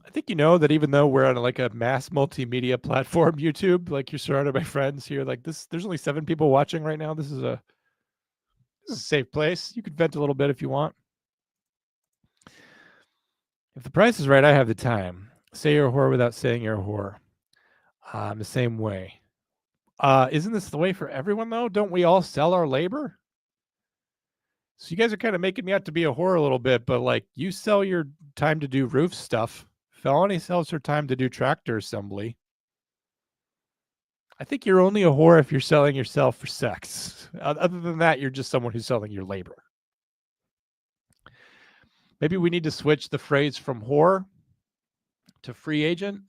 I think you know that even though we're on like a mass multimedia platform, YouTube, like you're surrounded by friends here, like this, there's only 7 people watching right now. This is a safe place. You can vent a little bit if you want. If the price is right, I have the time. Say you're a whore without saying you're a whore. I'm the same way. Isn't this the way for everyone though? Don't we all sell our labor? So you guys are kind of making me out to be a whore a little bit, but like you sell your time to do roof stuff. Felony sells her time to do tractor assembly. I think you're only a whore if you're selling yourself for sex. Other than that, you're just someone who's selling your labor. Maybe we need to switch the phrase from whore to free agent.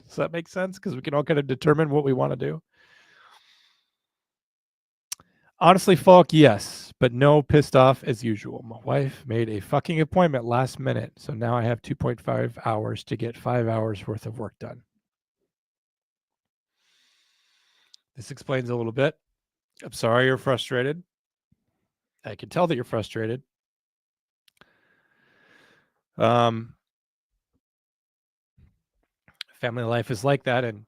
Does that make sense? Because we can all kind of determine what we want to do. Honestly, Falk, yes, but no, pissed off as usual. My wife made a fucking appointment last minute, so now I have 2.5 hours to get 5 hours worth of work done. This explains a little bit. I'm sorry you're frustrated. I can tell that you're frustrated. Family life is like that, and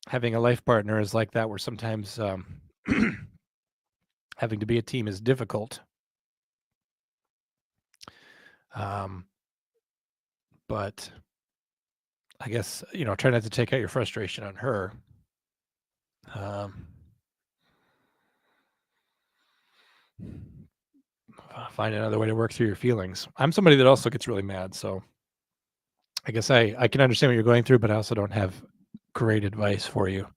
having a life partner is like that, where sometimes having to be a team is difficult. But I guess, try not to take out your frustration on her. Find another way to work through your feelings. I'm somebody that also gets really mad, so I guess I can understand what you're going through, but I also don't have great advice for you,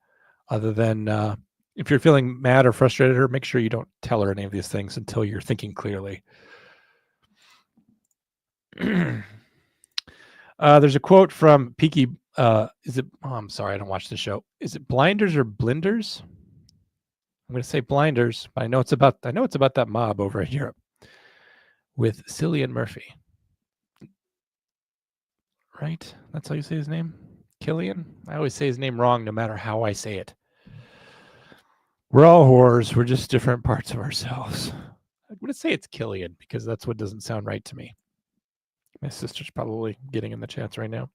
other than if you're feeling mad or frustrated at her, make sure you don't tell her any of these things until you're thinking clearly. There's a quote from Peaky. I'm sorry, I don't watch the show. Is it Blinders or Blinders? I'm going to say Blinders, but I know it's about that mob over in Europe with Cillian Murphy. Right? That's how you say his name? Killian? I always say his name wrong no matter how I say it. We're all whores. We're just different parts of ourselves. I'm going to say it's Killian because that's what doesn't sound right to me. My sister's probably getting in the chats right now.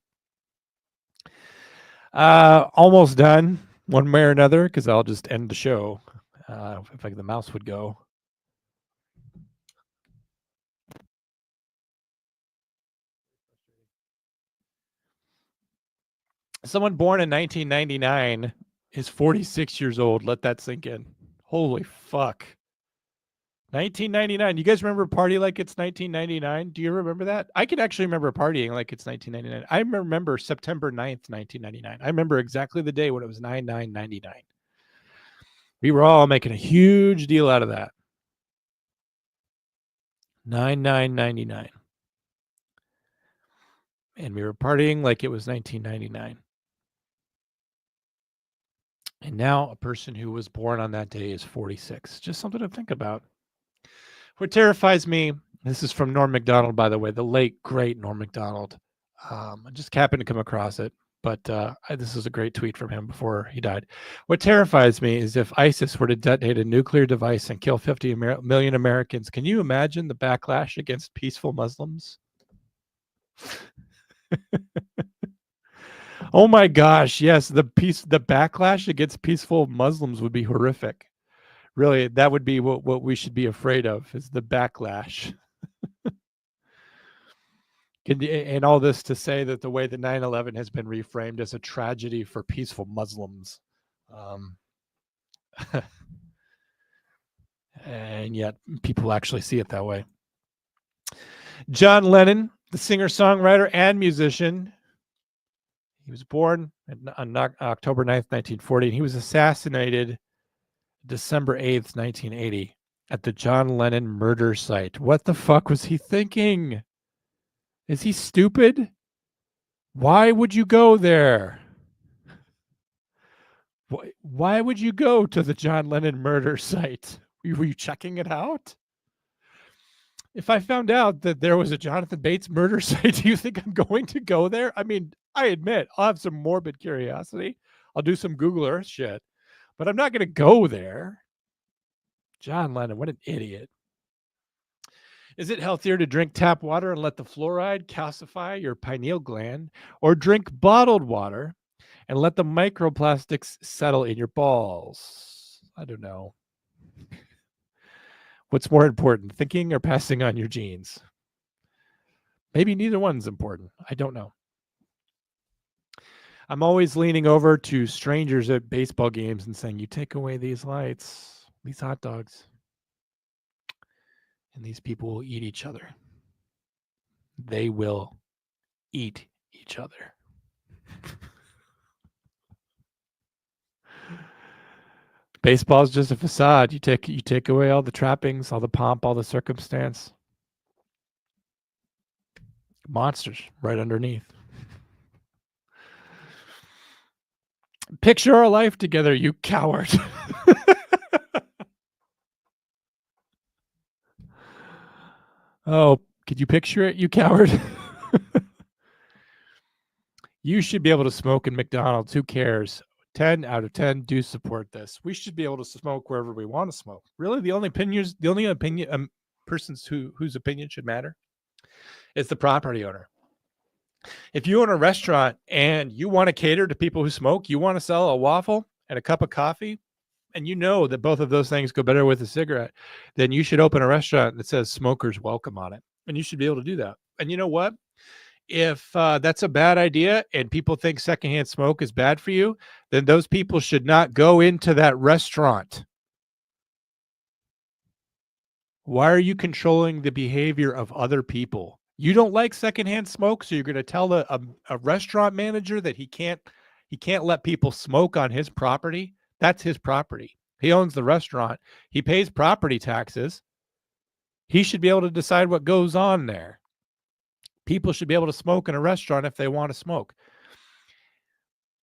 Almost done, one way or another, because I'll just end the show. If the mouse would go. Someone born in 1999 is 46 years old. Let that sink in. Holy fuck. 1999. You guys remember a party like it's 1999? Do you remember that? I can actually remember partying like it's 1999. I remember September 9th, 1999. I remember exactly the day when it was 9/9/99. We were all making a huge deal out of that. 9/9/99. And we were partying like it was 1999. And now a person who was born on that day is 46. Just something to think about. What terrifies me, this is from Norm Macdonald, by the way, the late, great Norm Macdonald. I just happened to come across it, but this is a great tweet from him before he died. What terrifies me is if ISIS were to detonate a nuclear device and kill 50 million Americans, can you imagine the backlash against peaceful Muslims? Oh my gosh, yes, the backlash against peaceful Muslims would be horrific. Really, that would be what we should be afraid of, is the backlash. And all this to say that the way that 9/11 has been reframed as a tragedy for peaceful Muslims. And yet people actually see it that way. John Lennon, the singer-songwriter and musician, he was born on October 9th, 1940, and he was assassinated December 8th, 1980, at the John Lennon murder site. What the fuck was he thinking? Is he stupid? Why would you go there? Why would you go to the John Lennon murder site? Were you checking it out? If I found out that there was a Jonathan Bates murder site, do you think I'm going to go there? I mean, I admit, I'll have some morbid curiosity. I'll do some Google Earth shit, but I'm not going to go there. John Lennon, what an idiot. Is it healthier to drink tap water and let the fluoride calcify your pineal gland, or drink bottled water and let the microplastics settle in your balls? I don't know. What's more important, thinking or passing on your genes? Maybe neither one's important. I don't know. I'm always leaning over to strangers at baseball games and saying, you take away these lights, these hot dogs, and these people will eat each other. They will eat each other. Baseball is just a facade. You take away all the trappings, all the pomp, all the circumstance. Monsters right underneath. Picture our life together, you coward. Oh, could you picture it, you coward? You should be able to smoke in McDonald's. Who cares? 10 out of 10 do support this. We should be able to smoke wherever we want to smoke. Really, the only opinion persons whose opinion should matter is the property owner. If you own a restaurant and you want to cater to people who smoke, you want to sell a waffle and a cup of coffee, and you know that both of those things go better with a cigarette, then you should open a restaurant that says smokers welcome on it. And you should be able to do that. And you know what? If that's a bad idea and people think secondhand smoke is bad for you, then those people should not go into that restaurant. Why are you controlling the behavior of other people? You don't like secondhand smoke, so you're going to tell a restaurant manager that he can't let people smoke on his property? That's his property. He owns the restaurant. He pays property taxes. He should be able to decide what goes on there. People should be able to smoke in a restaurant if they want to smoke.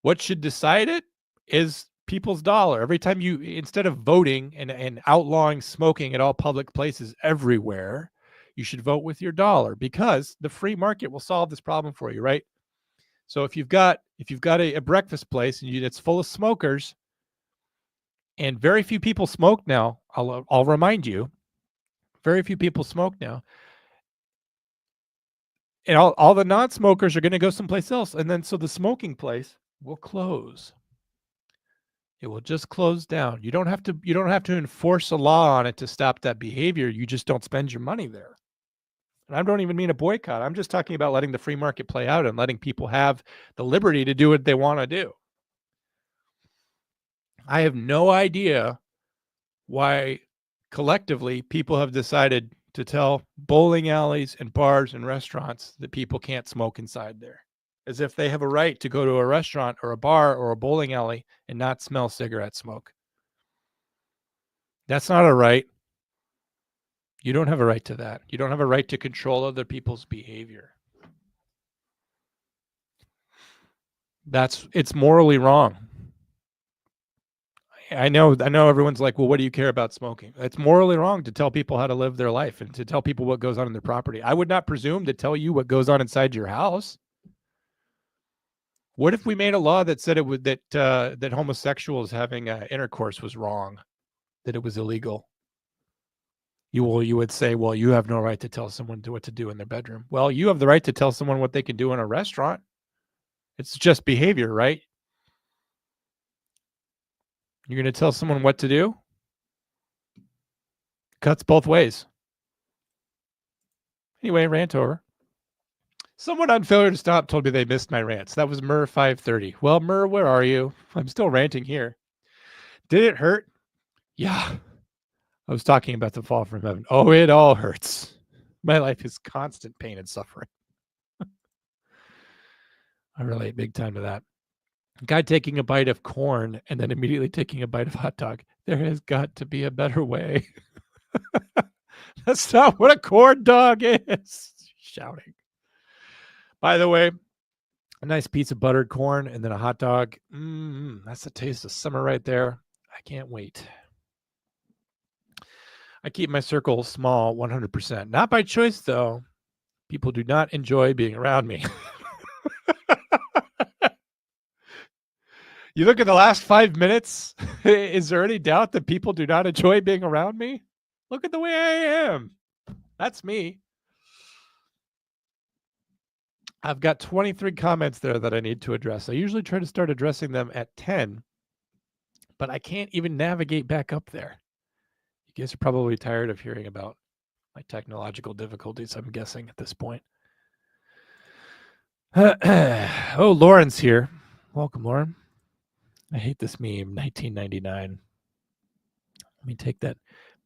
What should decide it is people's dollar. Every time you, instead of voting and outlawing smoking at all public places everywhere, you should vote with your dollar, because the free market will solve this problem for you, right? So if you've got a breakfast place and it's full of smokers, and very few people smoke now, I'll remind you, very few people smoke now. And all the non-smokers are going to go someplace else. And then so the smoking place will close. It will just close down. You don't have to enforce a law on it to stop that behavior. You just don't spend your money there. And I don't even mean a boycott. I'm just talking about letting the free market play out and letting people have the liberty to do what they want to do. I have no idea why collectively people have decided to tell bowling alleys and bars and restaurants that people can't smoke inside there, as if they have a right to go to a restaurant or a bar or a bowling alley and not smell cigarette smoke. That's not a right. You don't have a right to that. You don't have a right to control other people's behavior. It's morally wrong. I know everyone's like, well, what do you care about smoking? It's morally wrong to tell people how to live their life and to tell people what goes on in their property. I would not presume to tell you what goes on inside your house. What if we made a law that said that homosexuals having intercourse was wrong, that it was illegal? You would say, well, you have no right to tell someone what to do in their bedroom. Well, you have the right to tell someone what they can do in a restaurant. It's just behavior, right? You're going to tell someone what to do? Cuts both ways. Anyway, rant over. Someone on Failure to Stop told me they missed my rants. That was Mur 530. Well, Mur, where are you? I'm still ranting here. Did it hurt? Yeah. I was talking about the fall from heaven. Oh, it all hurts. My life is constant pain and suffering. I relate big time to that. Guy taking a bite of corn and then immediately taking a bite of hot dog. There has got to be a better way. That's not what a corn dog is. Shouting. By the way, a nice piece of buttered corn and then a hot dog. That's the taste of summer right there. I can't wait. I keep my circle small 100%. Not by choice, though. People do not enjoy being around me. You look at the last 5 minutes. Is there any doubt that people do not enjoy being around me? Look at the way I am. That's me. I've got 23 comments there that I need to address. I usually try to start addressing them at 10, but I can't even navigate back up there. You guys are probably tired of hearing about my technological difficulties, I'm guessing, at this point. Oh, Lauren's here. Welcome, Lauren. I hate this meme, 1999. Let me take that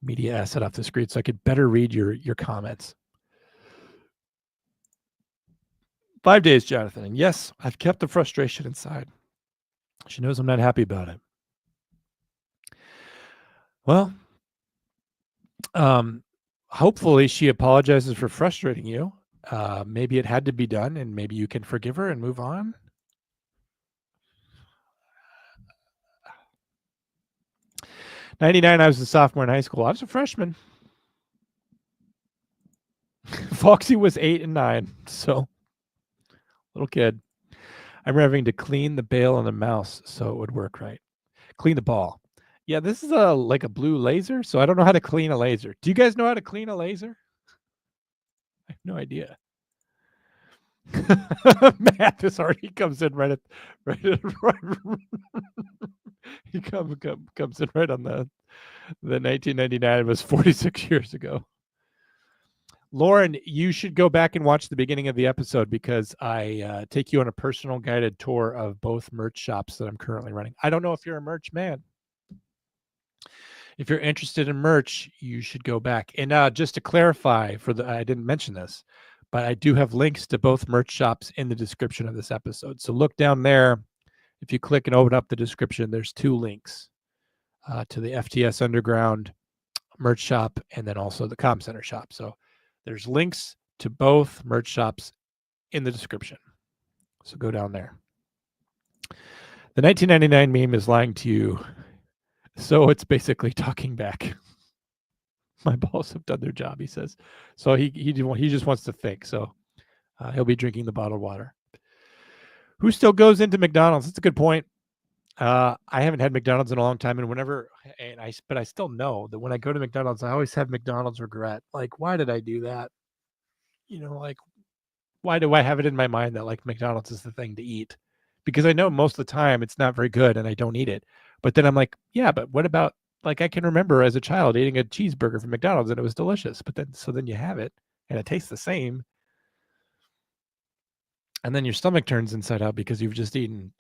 media asset off the screen so I could better read your comments. 5 days, Jonathan. And yes, I've kept the frustration inside. She knows I'm not happy about it. Well, hopefully she apologizes for frustrating you. Maybe it had to be done, and maybe you can forgive her and move on. '99, I was a sophomore in high school. I was a freshman. Foxy was 8 and 9, so little kid. I remember having to clean the bail on the mouse so it would work right. Clean the ball. Yeah, this is like a blue laser, so I don't know how to clean a laser. Do you guys know how to clean a laser? I have no idea. Matt, this already comes in right. He comes in right on the 1999. It was 46 years ago. Lauren, you should go back and watch the beginning of the episode because I take you on a personal guided tour of both merch shops that I'm currently running. I don't know if you're a merch man. If you're interested in merch, you should go back. And just to clarify, I didn't mention this, but I do have links to both merch shops in the description of this episode. So look down there. If you click and open up the description, there's 2 links to the FTS Underground merch shop and then also the Com Center shop. So there's links to both merch shops in the description. So go down there. The 1999 meme is lying to you. So it's basically talking back. My balls have done their job, he says. So he just wants to think. So he'll be drinking the bottled water. Who still goes into McDonald's? That's a good point. I haven't had McDonald's in a long time, but I still know that when I go to McDonald's, I always have McDonald's regret. Like, why did I do that? Like, why do I have it in my mind that like McDonald's is the thing to eat? Because I know most of the time it's not very good and I don't eat it. But then I'm like, yeah, but what about, like, I can remember as a child eating a cheeseburger from McDonald's and it was delicious. But then you have it and it tastes the same. And then your stomach turns inside out because you've just eaten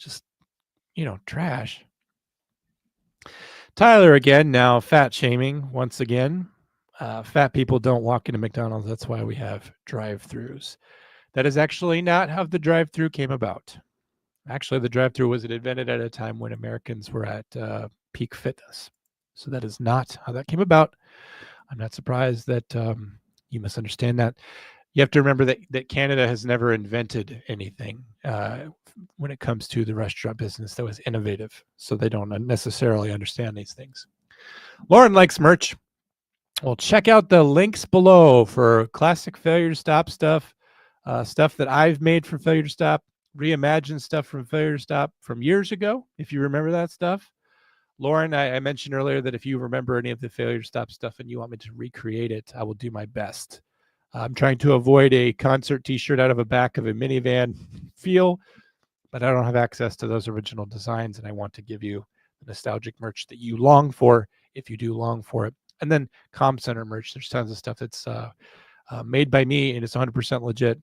trash. Tyler again, now fat shaming once again. Fat people don't walk into McDonald's. That's why we have drive-thrus. That is actually not how the drive-thru came about. Actually, the drive-thru was invented at a time when Americans were at peak fitness. So that is not how that came about. I'm not surprised that you misunderstand that. You have to remember that Canada has never invented anything when it comes to the restaurant business that was innovative. So they don't necessarily understand these things. Lauren likes merch. Well, check out the links below for classic Failure to Stop stuff, stuff that I've made for Failure to Stop, reimagined stuff from Failure to Stop from years ago, if you remember that stuff. Lauren, I mentioned earlier that if you remember any of the Failure to Stop stuff and you want me to recreate it, I will do my best. I'm trying to avoid a concert t-shirt out of the back of a minivan feel, but I don't have access to those original designs, and I want to give you the nostalgic merch that you long for if you do long for it. And then Com Center merch. There's tons of stuff that's made by me, and it's 100% legit,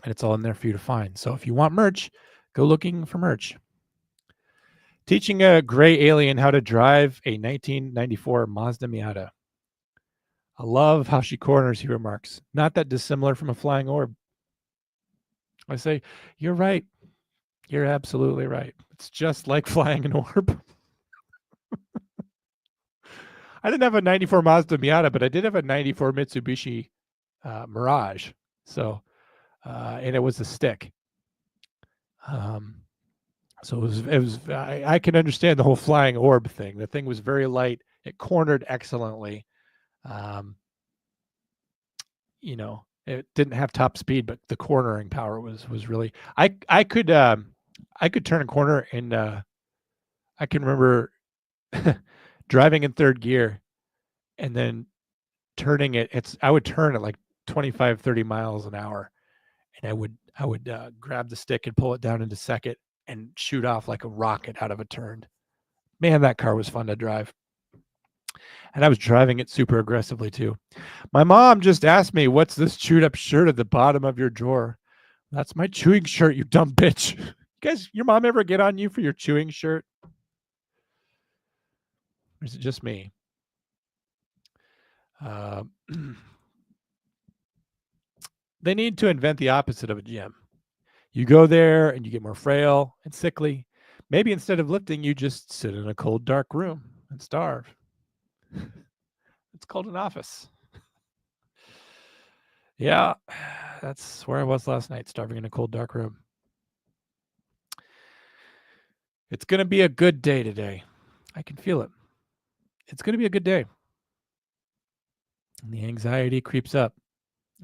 and it's all in there for you to find. So if you want merch, go looking for merch. Teaching a gray alien how to drive a 1994 Mazda Miata. I love how she corners, he remarks. Not that dissimilar from a flying orb. I say, you're right. You're absolutely right. It's just like flying an orb. I didn't have a 94 Mazda Miata, but I did have a 94 Mitsubishi Mirage. So, and it was a stick. So it was. I can understand the whole flying orb thing. The thing was very light. It cornered excellently. It didn't have top speed, but the cornering power was really. I could turn a corner in I can remember driving in third gear and then turning it. I would turn at like 25, 30 miles an hour, and I would grab the stick and pull it down into second and shoot off like a rocket out of a turn. Man, that car was fun to drive. And I was driving it super aggressively too. My mom just asked me, "What's this chewed up shirt at the bottom of your drawer?" That's my chewing shirt, you dumb bitch. You guys, your mom ever get on you for your chewing shirt? Or is it just me? They need to invent the opposite of a gym. You go there and you get more frail and sickly. Maybe instead of lifting, you just sit in a cold, dark room and starve. It's called an office. Yeah, that's where I was last night, starving in a cold, dark room. It's going to be a good day today. I can feel it. It's going to be a good day. And the anxiety creeps up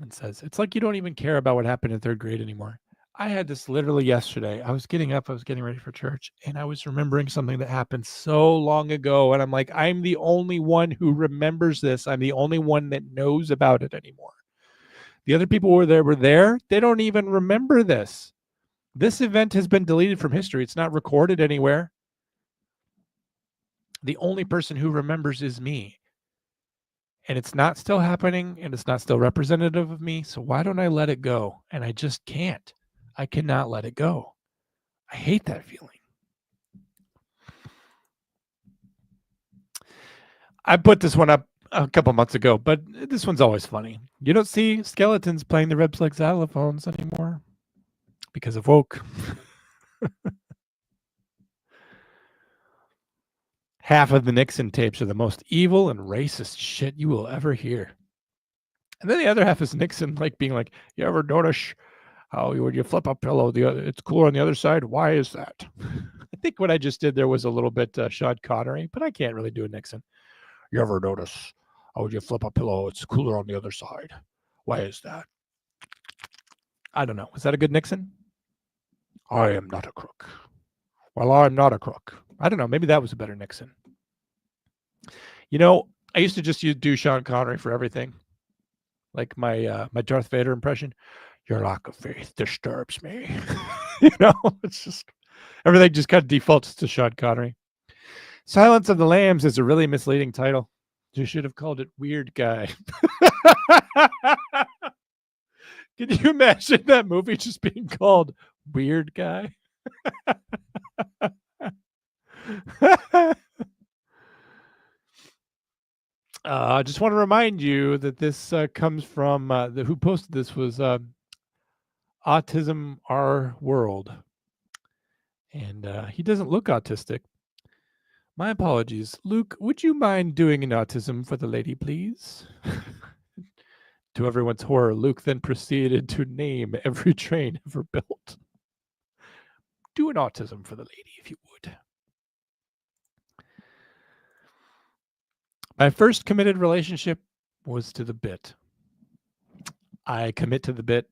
and says, it's like you don't even care about what happened in third grade anymore. I had this literally yesterday. I was getting up, I was getting ready for church, and I was remembering something that happened so long ago. And I'm like, I'm the only one who remembers this. I'm the only one that knows about it anymore. The other people were there. They don't even remember this. This event has been deleted from history. It's not recorded anywhere. The only person who remembers is me. And it's not still happening, and it's not still representative of me. So why don't I let it go? And I just can't. I cannot let it go. I hate that feeling. I put this one up a couple months ago, but this one's always funny. You don't see skeletons playing the Rebs like xylophones anymore because of woke. Half of the Nixon tapes are the most evil and racist shit you will ever hear. And then the other half is Nixon being like, you ever notice how when you flip a pillow, it's cooler on the other side? Why is that? I think what I just did there was a little bit Sean Connery, but I can't really do a Nixon. You ever notice how when you flip a pillow, it's cooler on the other side? Why is that? I don't know. Was that a good Nixon? I am not a crook. Well, I'm not a crook. I don't know. Maybe that was a better Nixon. You know, I used to just do Sean Connery for everything. Like my Darth Vader impression. Your lack of faith disturbs me. It's just everything just kind of defaults to Sean Connery. Silence of the Lambs is a really misleading title. You should have called it Weird Guy. Can you imagine that movie just being called Weird Guy? I just want to remind you that this comes from who posted this was Autism Our World. And he doesn't look autistic. My apologies. Luke, would you mind doing an autism for the lady, please? To everyone's horror, Luke then proceeded to name every train ever built. Do an autism for the lady, if you would. My first committed relationship was to the bit. I commit to the bit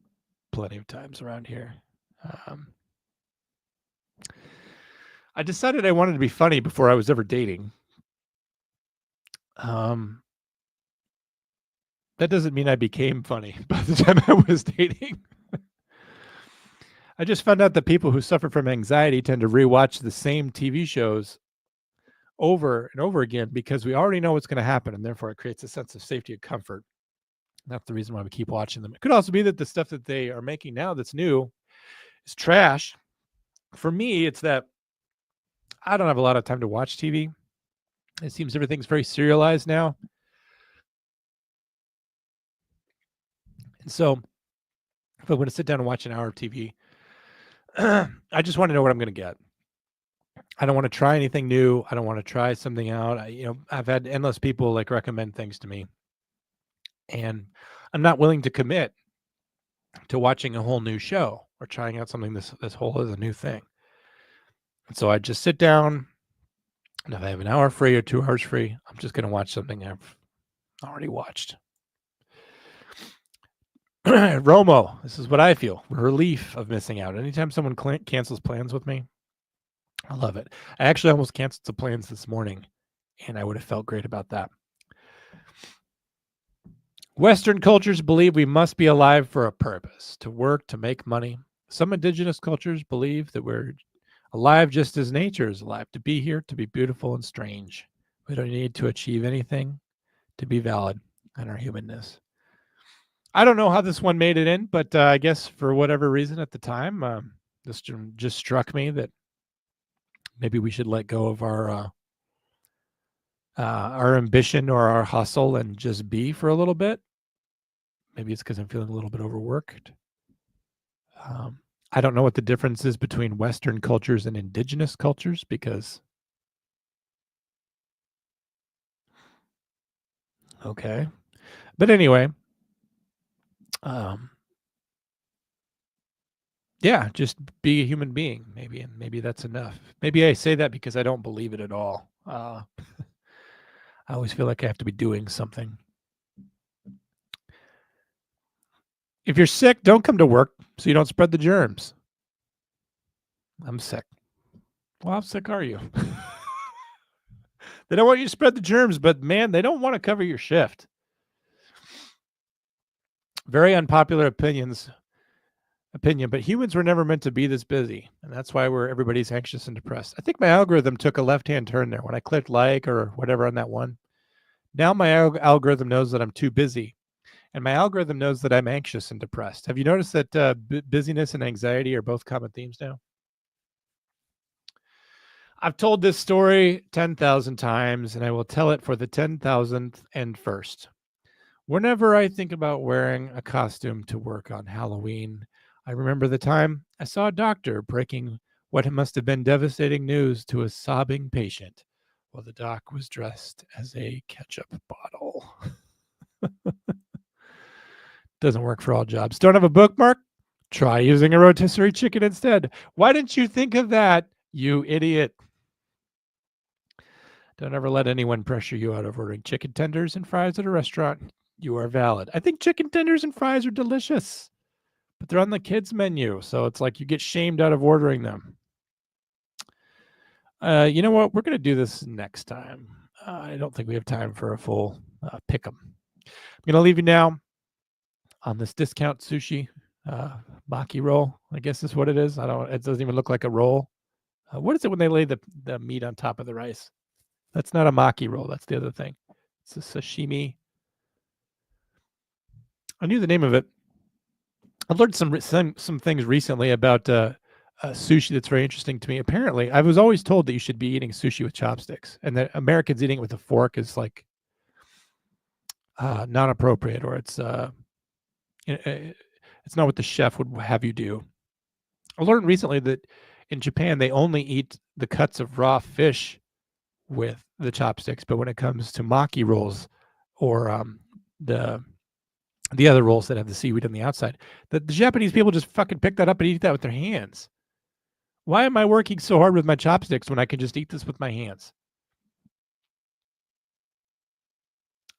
plenty of times around here. I decided I wanted to be funny before I was ever dating. That doesn't mean I became funny by the time I was dating. I just found out that people who suffer from anxiety tend to rewatch the same TV shows over and over again because we already know what's going to happen, and therefore it creates a sense of safety and comfort. That's the reason why we keep watching them. It could also be that the stuff that they are making now that's new is trash. For me, it's that I don't have a lot of time to watch TV. It seems everything's very serialized now. And so if I'm going to sit down and watch an hour of TV, I just want to know what I'm going to get. I don't want to try anything new. I don't want to try something out. I've had endless people recommend things to me, and I'm not willing to commit to watching a whole new show or trying out something this whole is a new thing. And so I just sit down, and if I have an hour free or 2 hours free, I'm just going to watch something I've already watched. Romo, this is what I feel. Relief of missing out. Anytime someone cancels plans with me, I love it. I actually almost canceled some plans this morning, and I would have felt great about that. Western cultures believe we must be alive for a purpose, to work, to make money. Some indigenous cultures believe that we're alive just as nature is alive, to be here, to be beautiful and strange. We don't need to achieve anything to be valid in our humanness. I don't know how this one made it in, but I guess for whatever reason at the time, this just struck me that maybe we should let go of our ambition or our hustle and just be for a little bit. Maybe it's because I'm feeling a little bit overworked. I don't know what the difference is between Western cultures and indigenous cultures because. Okay. But anyway, yeah, just be a human being, maybe, and maybe that's enough. Maybe I say that because I don't believe it at all. I always feel like I have to be doing something. If you're sick, don't come to work so you don't spread the germs. I'm sick. Well, how sick are you? They don't want you to spread the germs, but man, they don't want to cover your shift. Very unpopular opinion, but humans were never meant to be this busy, and that's why everybody's anxious and depressed. I think my algorithm took a left-hand turn there when I clicked like or whatever on that one. Now my algorithm knows that I'm too busy, and my algorithm knows that I'm anxious and depressed. Have you noticed that busyness and anxiety are both common themes now? I've told this story 10,000 times, and I will tell it for the 10,000th and first. Whenever I think about wearing a costume to work on Halloween, I remember the time I saw a doctor breaking what must have been devastating news to a sobbing patient while the doc was dressed as a ketchup bottle. Doesn't work for all jobs. Don't have a bookmark? Try using a rotisserie chicken instead. Why didn't you think of that, you idiot? Don't ever let anyone pressure you out of ordering chicken tenders and fries at a restaurant. You are valid. I think chicken tenders and fries are delicious, but they're on the kids' menu, so it's like you get shamed out of ordering them. You know what? We're going to do this next time. I don't think we have time for a full pick 'em. I'm going to leave you now on this discount sushi maki roll. I guess is what it is. It doesn't even look like a roll. What is it when they lay the meat on top of the rice? That's not a maki roll. That's the other thing. It's a sashimi. I knew the name of it. I've learned some things recently about sushi that's very interesting to me. Apparently, I was always told that you should be eating sushi with chopsticks, and that Americans eating it with a fork is like not appropriate, or it's not what the chef would have you do. I learned recently that in Japan they only eat the cuts of raw fish with the chopsticks, but when it comes to maki rolls or the other rolls that have the seaweed on the outside, the Japanese people just fucking pick that up and eat that with their hands. Why am I working so hard with my chopsticks when I can just eat this with my hands?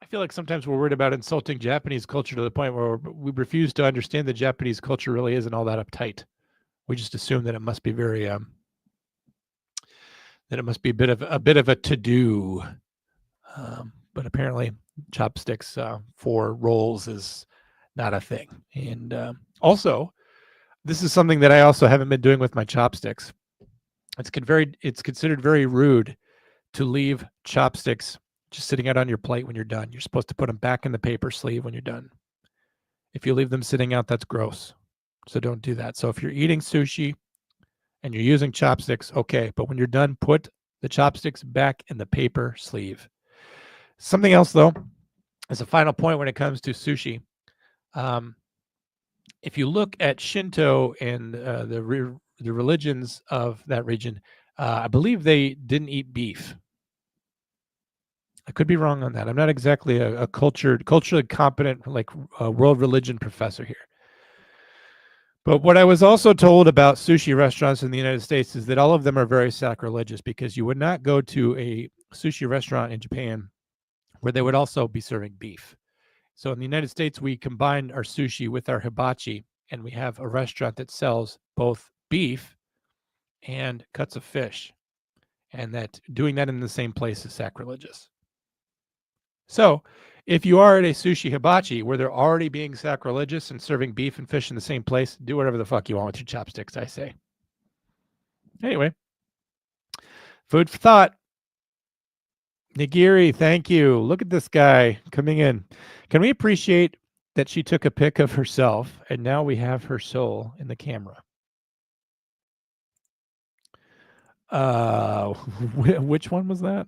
I feel like sometimes we're worried about insulting Japanese culture to the point where we refuse to understand that Japanese culture really isn't all that uptight. We just assume that it must be very that it must be a bit of a to-do. But apparently chopsticks for rolls is not a thing. And also, this is something that I also haven't been doing with my chopsticks. It's considered very rude to leave chopsticks just sitting out on your plate when you're done. You're supposed to put them back in the paper sleeve when you're done. If you leave them sitting out, that's gross. So don't do that. So if you're eating sushi and you're using chopsticks, okay. But when you're done, put the chopsticks back in the paper sleeve. Something else, though, as a final point when it comes to sushi, if you look at Shinto and the religions of that region, I believe they didn't eat beef. I could be wrong on that. I'm not exactly a culturally competent, like world religion professor here. But what I was also told about sushi restaurants in the United States is that all of them are very sacrilegious, because you would not go to a sushi restaurant in Japan where they would also be serving beef. So in the United States, we combine our sushi with our hibachi, and we have a restaurant that sells both beef and cuts of fish. and that doing that in the same place is sacrilegious. So if you are at a sushi hibachi where they're already being sacrilegious and serving beef and fish in the same place, do whatever the fuck you want with your chopsticks, I say. Anyway, food for thought. Nigiri, thank you. Look at this guy coming in. Can we appreciate that she took a pic of herself and now we have her soul in the camera? Which one was that?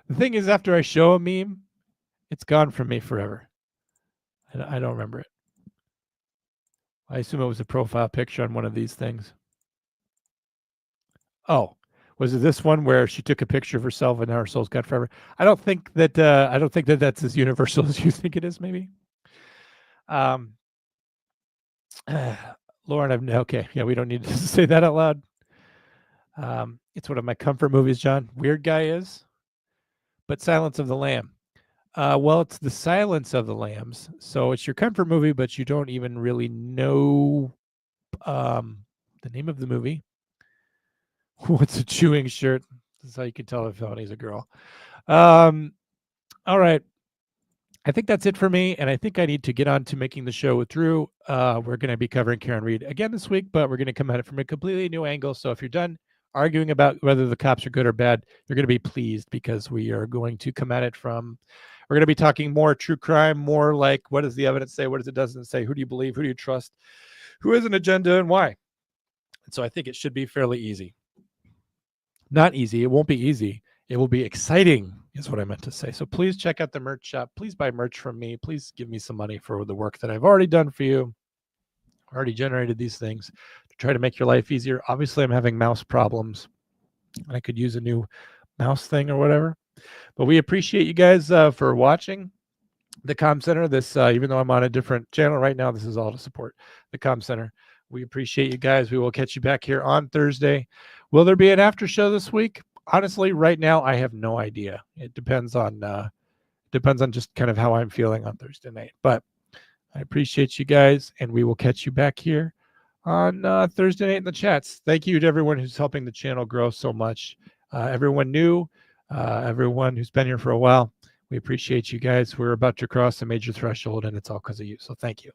The thing is, after I show a meme, it's gone from me forever. I don't remember it. I assume it was a profile picture on one of these things. Oh, was it this one where she took a picture of herself and now her soul's gone forever? I don't think that that's as universal as you think it is. Maybe. Lauren, okay, yeah, we don't need to say that out loud. It's one of my comfort movies, John. Weird Guy is, but Silence of the Lamb. Well, it's the Silence of the Lambs, so it's your comfort movie, but you don't even really know the name of the movie. What's a chewing shirt? This is how you can tell if Tony's a girl. All right. I think that's it for me, and I think I need to get on to making the show with Drew. We're going to be covering Karen Reed again this week, but we're going to come at it from a completely new angle. So if you're done arguing about whether the cops are good or bad, you're going to be pleased because we are going to come at it from, we're going to be talking more true crime, more like what does the evidence say, what does it doesn't say, who do you believe, who do you trust, who has an agenda, and why. And so I think it should be fairly easy. Not easy. It won't be easy. It will be exciting is what I meant to say. So please check out the merch shop. Please buy merch from me. Please give me some money for the work that I've already done for you. I already generated these things to try to make your life easier. Obviously, I'm having mouse problems. I could use a new mouse thing or whatever. But we appreciate you guys for watching the Comm Center. This, even though I'm on a different channel right now, this is all to support the Comm Center. We appreciate you guys. We will catch you back here on Thursday. Will there be an after show this week? Honestly, right now, I have no idea. It depends on just kind of how I'm feeling on Thursday night. But I appreciate you guys, and we will catch you back here on Thursday night in the chats. Thank you to everyone who's helping the channel grow so much. Everyone new, everyone who's been here for a while. We appreciate you guys. We're about to cross a major threshold, and it's all because of you. So thank you.